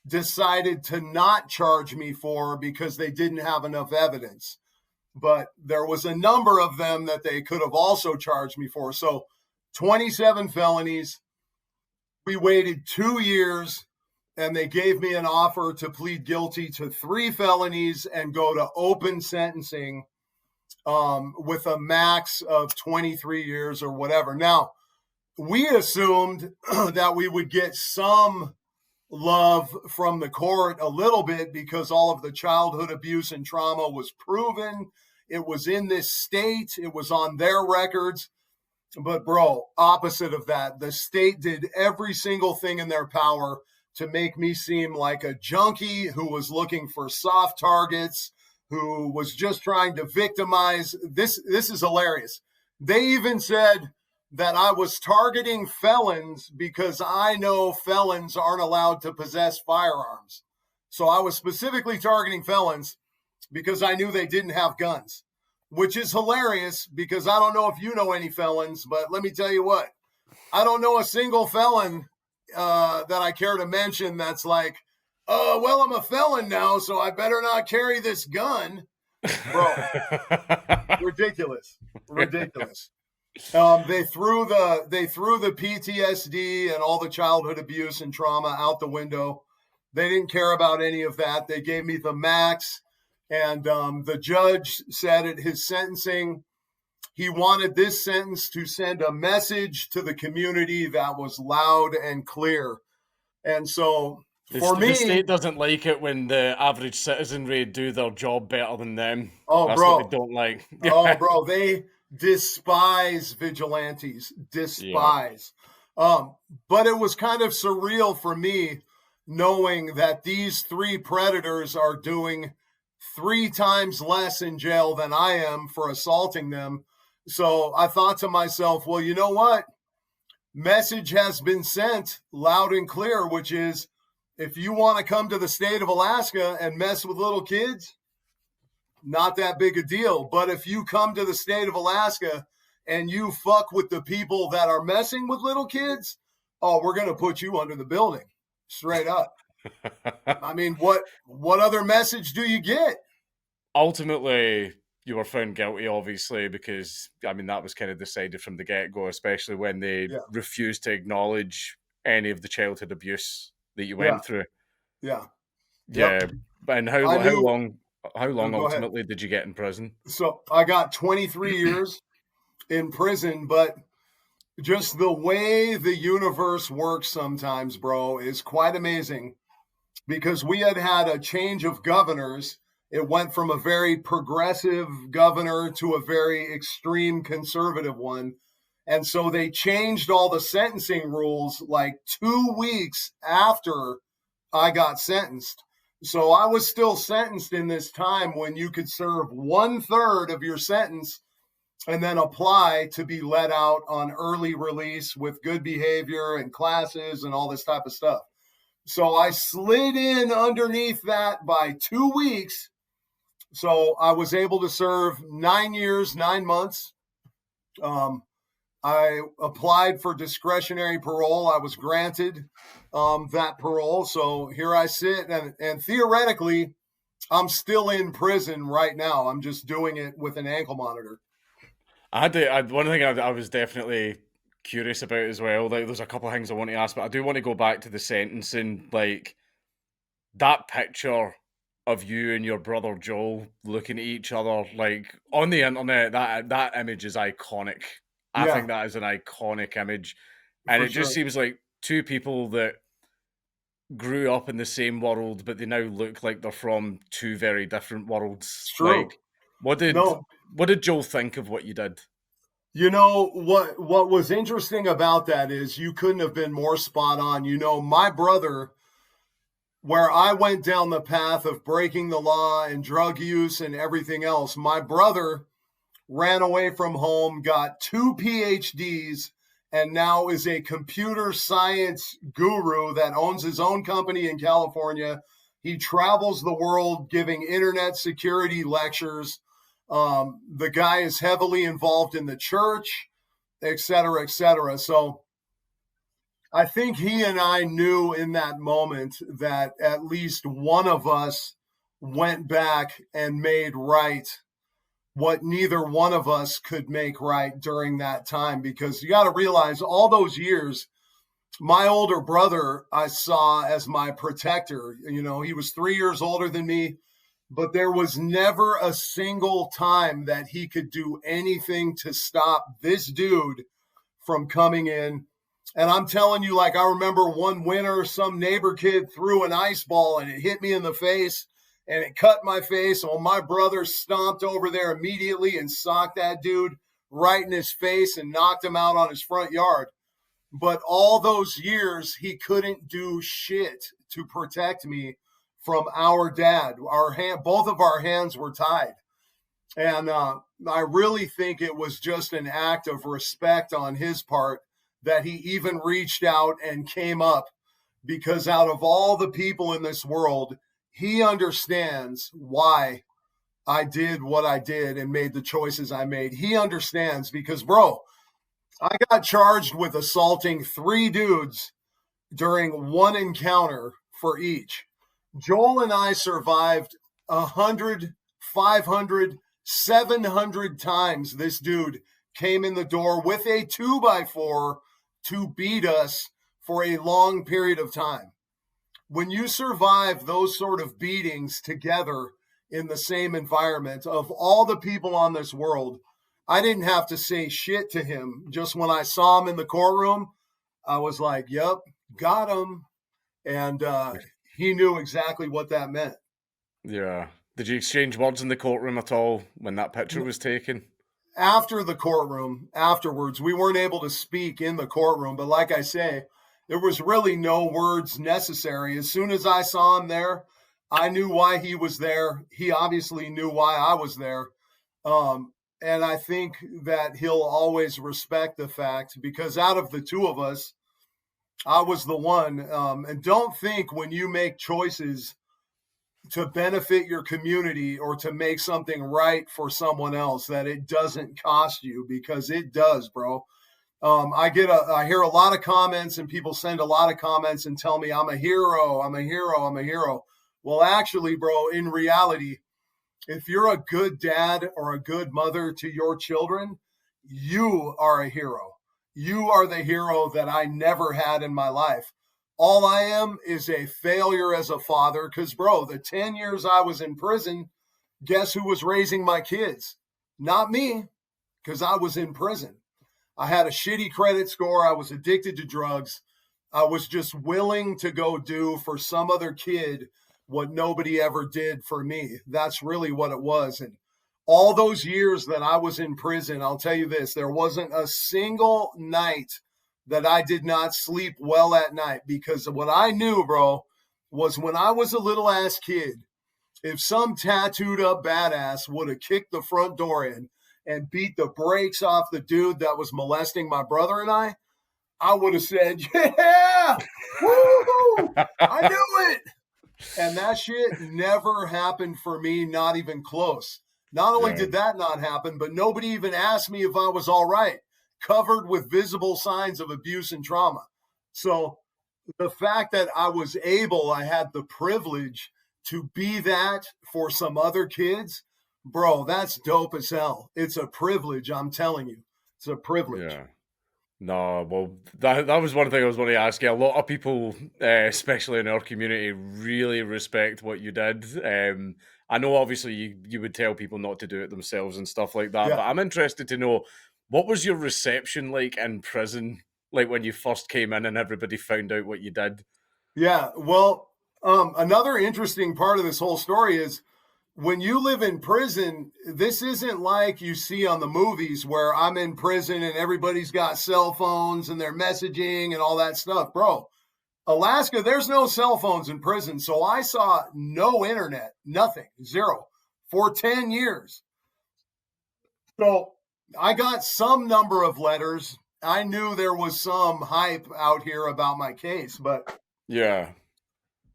decided to not charge me for because they didn't have enough evidence. But there was a number of them that they could have also charged me for. So 27 felonies. We waited 2 years, and they gave me an offer to plead guilty to 3 felonies and go to open sentencing, with a max of 23 years or whatever. Now, we assumed that we would get some love from the court a little bit, because all of the childhood abuse and trauma was proven. It was in this state, it was on their records. But, bro, opposite of that, the state did every single thing in their power to make me seem like a junkie who was looking for soft targets, who was just trying to victimize. This is hilarious. They even said that I was targeting felons because I know felons aren't allowed to possess firearms. So I was specifically targeting felons because I knew they didn't have guns, which is hilarious, because I don't know if you know any felons, but let me tell you what, I don't know a single felon that I care to mention that's like, well, I'm a felon now, so I better not carry this gun. Bro, ridiculous, ridiculous. They threw the PTSD and all the childhood abuse and trauma out the window. They didn't care about any of that. They gave me the max, and the judge said at his sentencing, he wanted this sentence to send a message to the community that was loud and clear. And so for The me, state doesn't like it when the average citizenry do their job better than them. oh, That's what they bro, don't like. oh, Yeah. bro, they despise vigilantes, Yeah. despise. Um, but it was kind of surreal for me knowing that these 3 predators are doing 3 times less in jail than I am for assaulting them. So I thought to myself, well, you know what? message has been sent loud and clear, which is if you want to come to the state of Alaska and mess with little kids, not that big a deal. But if you come to the state of Alaska and you fuck with the people that are messing with little kids, oh, we're going to put you under the building, straight up. I mean, what other message do you get? Ultimately, you were found guilty, obviously, because, I mean, that was kind of decided from the get-go, especially when they refused to acknowledge any of the childhood abuse that you went through. Yeah. Yeah. Yep. And how long ultimately did you get in prison? So I got 23 years in prison, but just the way the universe works sometimes, bro, is quite amazing, because we had a change of governors. It went from a very progressive governor to a very extreme conservative one. And so they changed all the sentencing rules like 2 weeks after I got sentenced. So I was still sentenced in this time when you could serve 1/3 of your sentence and then apply to be let out on early release with good behavior and classes and all this type of stuff. So I slid in underneath that by 2 weeks. So I was able to serve 9 years, 9 months. I applied for discretionary parole. I was granted that parole. So here I sit, and theoretically, I'm still in prison right now. I'm just doing it with an ankle monitor. One thing I was definitely curious about as well. Like, there's a couple of things I want to ask, but I do want to go back to the sentencing. Like, that picture of you and your brother Joel looking at each other, like, on the internet, that image is iconic. I think that is an iconic image. And it just seems like two people that grew up in the same world, but they now look like they're from two very different worlds. It's true. Like, what did Joel think of what you did? You know, what was interesting about that is you couldn't have been more spot on. You know, my brother, where I went down the path of breaking the law and drug use and everything else, my brother ran away from home, got 2 PhDs, and now is a computer science guru that owns his own company in California. He travels the world giving internet security lectures. The guy is heavily involved in the church, et cetera, et cetera. So I think he and I knew in that moment that at least one of us went back and made right what neither one of us could make right during that time. Because you got to realize all those years, my older brother I saw as my protector. You know, he was 3 years older than me, but there was never a single time that he could do anything to stop this dude from coming in. And I'm telling you, like, I remember one winter, some neighbor kid threw an ice ball and it hit me in the face and it cut my face. Well, my brother stomped over there immediately and socked that dude right in his face and knocked him out on his front yard. But all those years, he couldn't do shit to protect me from our dad. Both of our hands were tied. And I really think it was just an act of respect on his part that he even reached out and came up, because out of all the people in this world, he understands why I did what I did and made the choices I made. He understands because, bro, I got charged with assaulting 3 dudes during one encounter for each. Joel and I survived 100, 500, 700 times this dude came in the door with a 2x4 to beat us for a long period of time. When you survive those sort of beatings together in the same environment, of all the people on this world, I didn't have to say shit to him. Just when I saw him in the courtroom, I was like, yep, got him. And he knew exactly what that meant. Yeah. Did you exchange words in the courtroom at all when that picture was taken? After the courtroom, afterwards, we weren't able to speak in the courtroom. But like I say, there was really no words necessary. As soon as I saw him there, I knew why he was there. He obviously knew why I was there. And I think that he'll always respect the fact, because out of the two of us, I was the one. And don't think when you make choices to benefit your community or to make something right for someone else that it doesn't cost you, because it does, bro. I hear a lot of comments, and people send a lot of comments and tell me I'm a hero, I'm a hero, I'm a hero. Well, actually, bro, in reality, if you're a good dad or a good mother to your children, you are a hero. You are the hero that I never had in my life. All I am is a failure as a father, because, bro, the 10 years I was in prison, guess who was raising my kids? Not me, because I was in prison. I had a shitty credit score. I was addicted to drugs. I was just willing to go do for some other kid what nobody ever did for me. That's really what it was. And all those years that I was in prison, I'll tell you this, there wasn't a single night that I did not sleep well at night, because what I knew, bro, was when I was a little ass kid, if some tattooed up badass would have kicked the front door in and beat the brakes off the dude that was molesting my brother and I would have said, yeah, woo, I knew it. And that shit never happened for me, not even close. Not only Yeah. did that not happen, but nobody even asked me if I was all right, covered with visible signs of abuse and trauma. So the fact that I had the privilege to be that for some other kids, bro, that's dope as hell. It's a privilege, I'm telling you. It's a privilege. Yeah. No, well, that was one thing I was going to ask you. A lot of people, especially in our community, really respect what you did. I know, obviously, you would tell people not to do it themselves and stuff like that, Yeah. but I'm interested to know, what was your reception like in prison, like when you first came in and everybody found out what you did? Yeah. Well, another interesting part of this whole story is when you live in prison, this isn't like you see on the movies where I'm in prison and everybody's got cell phones and they're messaging and all that stuff. Bro, Alaska, there's no cell phones in prison. So I saw no internet, nothing, zero for 10 years. So I got some number of letters. I knew there was some hype out here about my case, but Yeah,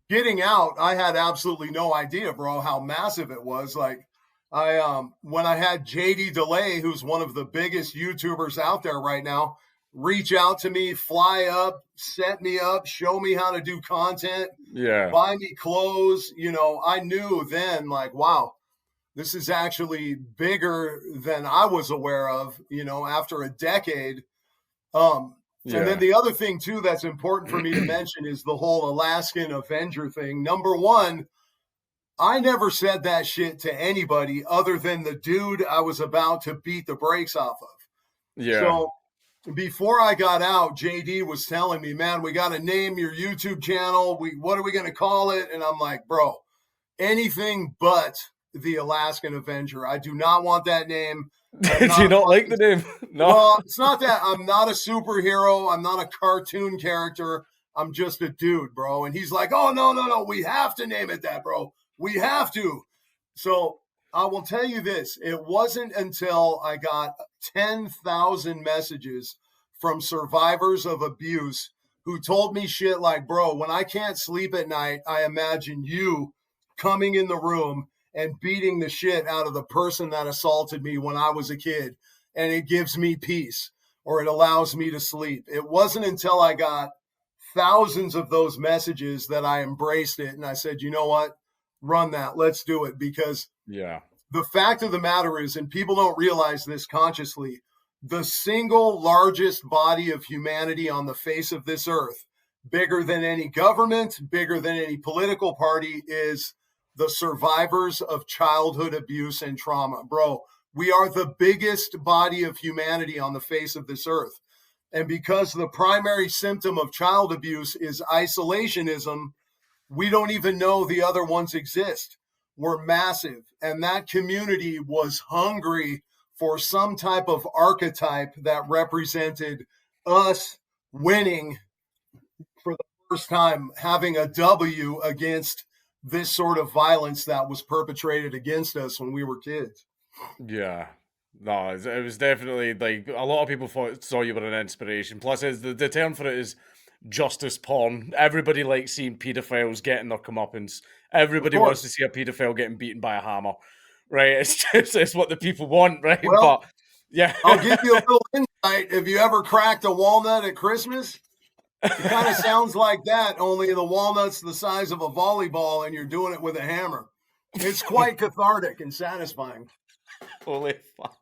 getting out, I had absolutely no idea, bro, how massive it was. Like, when I had JD Delay, who's one of the biggest YouTubers out there right now, reach out to me, fly up, set me up, show me how to do content, yeah, buy me clothes. I knew then, like, wow, this is actually bigger than I was aware of, after a decade. Um, and then yeah, the other thing too that's important for me to mention is the whole Alaskan Avenger thing. Number one, I never said that shit to anybody other than the dude I was about to beat the brakes off of. yeah. So before I got out, JD was telling me, man, we got to name your YouTube channel. What are we going to call it? And I'm like, bro, anything but the Alaskan Avenger. I do not want that name. I'm Did not you a not like fucking. the name? No. Well, it's not that I'm not a superhero. I'm not a cartoon character. I'm just a dude, bro. And he's like, oh, no, no, no. We have to name it that, bro. We have to. So I will tell you this. It wasn't until I got 10,000 messages from survivors of abuse who told me shit like, bro, when I can't sleep at night, I imagine you coming in the room and beating the shit out of the person that assaulted me when I was a kid. And it gives me peace, or it allows me to sleep. It wasn't until I got thousands of those messages that I embraced it. And I said, you know what? Run that. Let's do it. Because Yeah, the fact of the matter is, and people don't realize this consciously, the single largest body of humanity on the face of this earth, bigger than any government, bigger than any political party, is the survivors of childhood abuse and trauma. Bro, we are the biggest body of humanity on the face of this earth. And because the primary symptom of child abuse is isolationism, we don't even know the other ones exist. We're massive. And that community was hungry for some type of archetype that represented us winning for the first time, having a W against this sort of violence that was perpetrated against us when we were kids. yeah. No, it was definitely like a lot of people saw you were an inspiration. Plus, the term for it is justice porn. Everybody likes seeing paedophiles getting their comeuppance. Of Everybody wants to course. see a paedophile getting beaten by a hammer, right? It's just it's what the people want, right? Well, But yeah, I'll give you a little insight. Have you ever cracked a walnut at Christmas? It kind of sounds like that, only the walnut's the size of a volleyball and you're doing it with a hammer. It's quite cathartic and satisfying. holy fuck,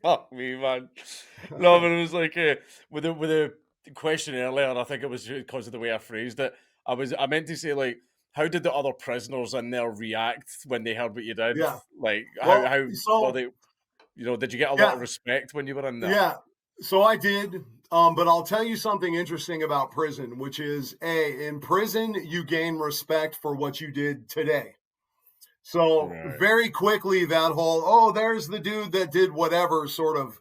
fuck me, man. No, but it was like with the question earlier. I think it was because of the way I phrased it. I meant to say like, how did the other prisoners in there react when they heard what you did? Yeah. Like, Well, how were so they? Did you get a lot yeah, of respect when you were in there? yeah. So I did. But I'll tell you something interesting about prison, which is in prison, you gain respect for what you did today. So Right. very quickly, that whole, oh, there's the dude that did whatever sort of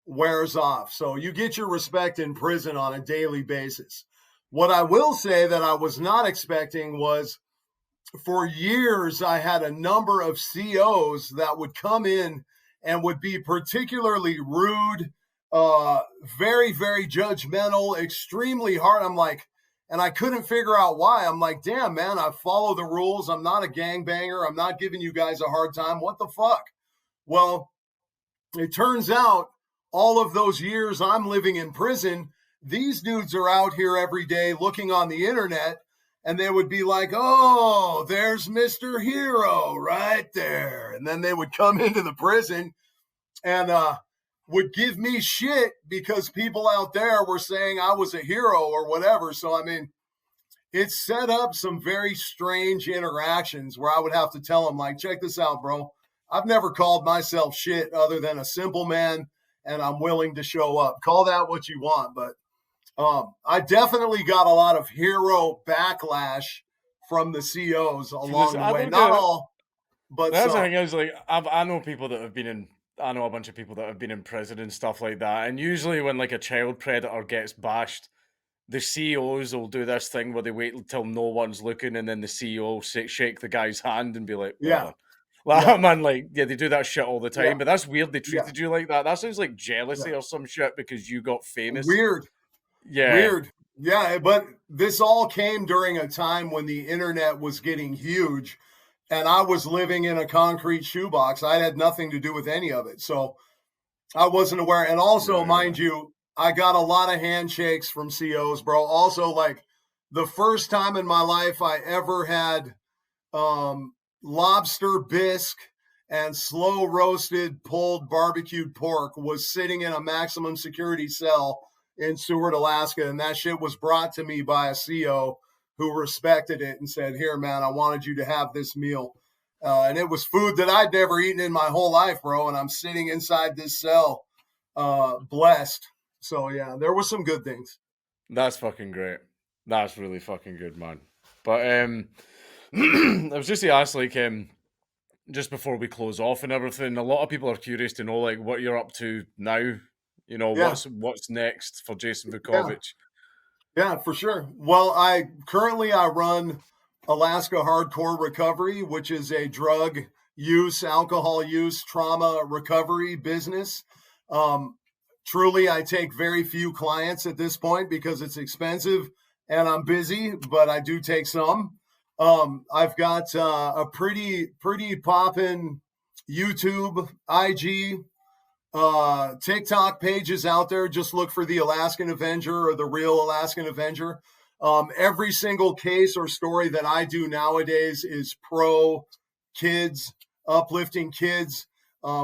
wears off. So you get your respect in prison on a daily basis. What I will say that I was not expecting was for years, I had a number of COs that would come in and would be particularly rude, uh, very, very judgmental, extremely hard. I'm like, and I couldn't figure out why. I'm like, damn, man, I follow the rules. I'm not a gangbanger. I'm not giving you guys a hard time. What the fuck? Well, it turns out all of those years I'm living in prison, these dudes are out here every day looking on the internet and they would be like, oh, there's Mr. Hero right there. And then they would come into the prison and would give me shit because people out there were saying I was a hero or whatever. So, I mean, it set up some very strange interactions where I would have to tell him, like, check this out, bro. I've never called myself shit other than a simple man, and I'm willing to show up. Call that what you want, but I definitely got a lot of hero backlash from the COs For this, along the I way. don't Not get it. all, but That's the some. thing is like I know people that have been in. I know a bunch of people that have been in prison and stuff like that. And usually, when like a child predator gets bashed, the CEOs will do this thing where they wait until no one's looking, and then the CEO will shake the guy's hand and be like, "Well Yeah, done." yeah, Like, man, like yeah, they do that shit all the yeah, time. But that's weird. They yeah, treated you like that. That sounds like jealousy yeah. or some shit because you got famous. Weird. Yeah, Weird. Yeah, but this all came during a time when the internet was getting huge and I was living in a concrete shoebox. I had nothing to do with any of it. So I wasn't aware. And also, yeah, mind you, I got a lot of handshakes from COs, bro. Also, like the first time in my life I ever had um, lobster bisque and slow roasted pulled barbecued pork was sitting in a maximum security cell in Seward, Alaska. And that shit was brought to me by a CO who respected it and said, here, man, I wanted you to have this meal. And it was food that I'd never eaten in my whole life, bro. And I'm sitting inside this cell, blessed. So, yeah, there was some good things. that's fucking great. That's really fucking good, man. But I was just to ask, like, just before we close off and everything, a lot of people are curious to know like what you're up to now. Yeah. What's next for Jason Yeah. Vukovic? Yeah, for sure. Well, I run Alaska Hardcore Recovery, which is a drug use, alcohol use, trauma recovery business. Um, Truly, I take very few clients at this point because it's expensive and I'm busy, but I do take some. I've got a pretty poppin' YouTube, IG, TikTok pages out there. Just look for the Alaskan Avenger or the real Alaskan Avenger. Every single case or story that I do nowadays is pro kids, uplifting kids.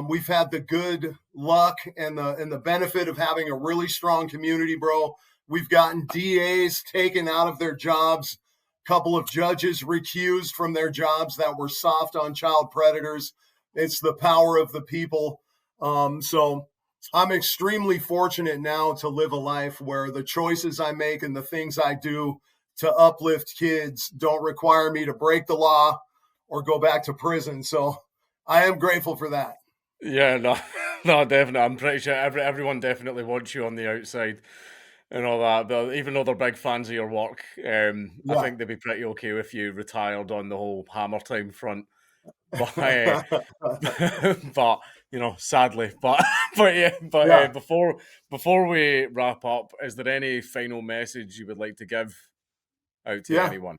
We've had the good luck and the benefit of having a really strong community, bro. We've gotten DAs taken out of their jobs, a couple of judges recused from their jobs that were soft on child predators. It's the power of the people. So I'm extremely fortunate now to live a life where the choices I make and the things I do to uplift kids don't require me to break the law or go back to prison. So I am grateful for that. Yeah, no, no, definitely. I'm pretty sure everyone definitely wants you on the outside and all that. But even though they're big fans of your work, I Yeah. think they'd be pretty okay with you retired on the whole Hammer Time front. But but sadly, but yeah, Yeah, before we wrap up, is there any final message you would like to give out to yeah. anyone?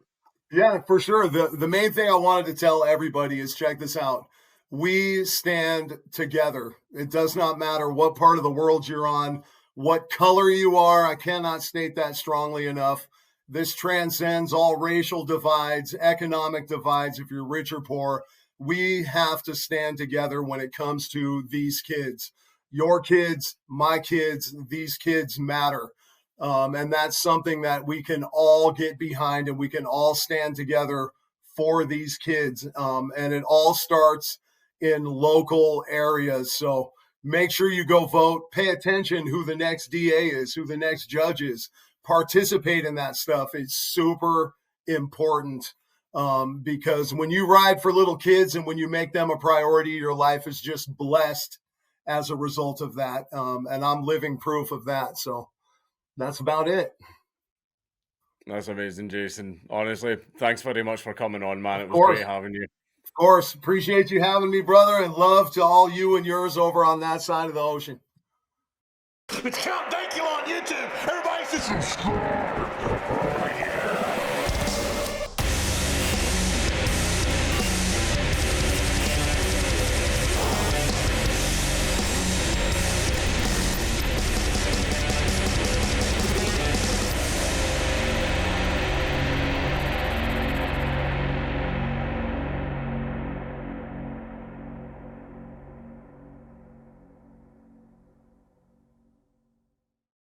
Yeah, for sure. The main thing I wanted to tell everybody is check this out. We stand together. It does not matter what part of the world you're on, what color you are. I cannot state that strongly enough. This transcends all racial divides, economic divides, if you're rich or poor. We have to stand together when it comes to these kids. Your kids, my kids, these kids matter. And that's something that we can all get behind and we can all stand together for these kids. And it all starts in local areas. So make sure you go vote, pay attention who the next DA is, who the next judge is, participate in that stuff. It's super important. Because when you ride for little kids and when you make them a priority, your life is just blessed as a result of that. And I'm living proof of that. So that's about it. That's amazing, Jason. Honestly, thanks very much for coming on, man. Of It was course, great having you. of course. Appreciate you having me, brother, and love to all you and yours over on that side of the ocean. It's Count Dankula on YouTube. Everybody just subscribe.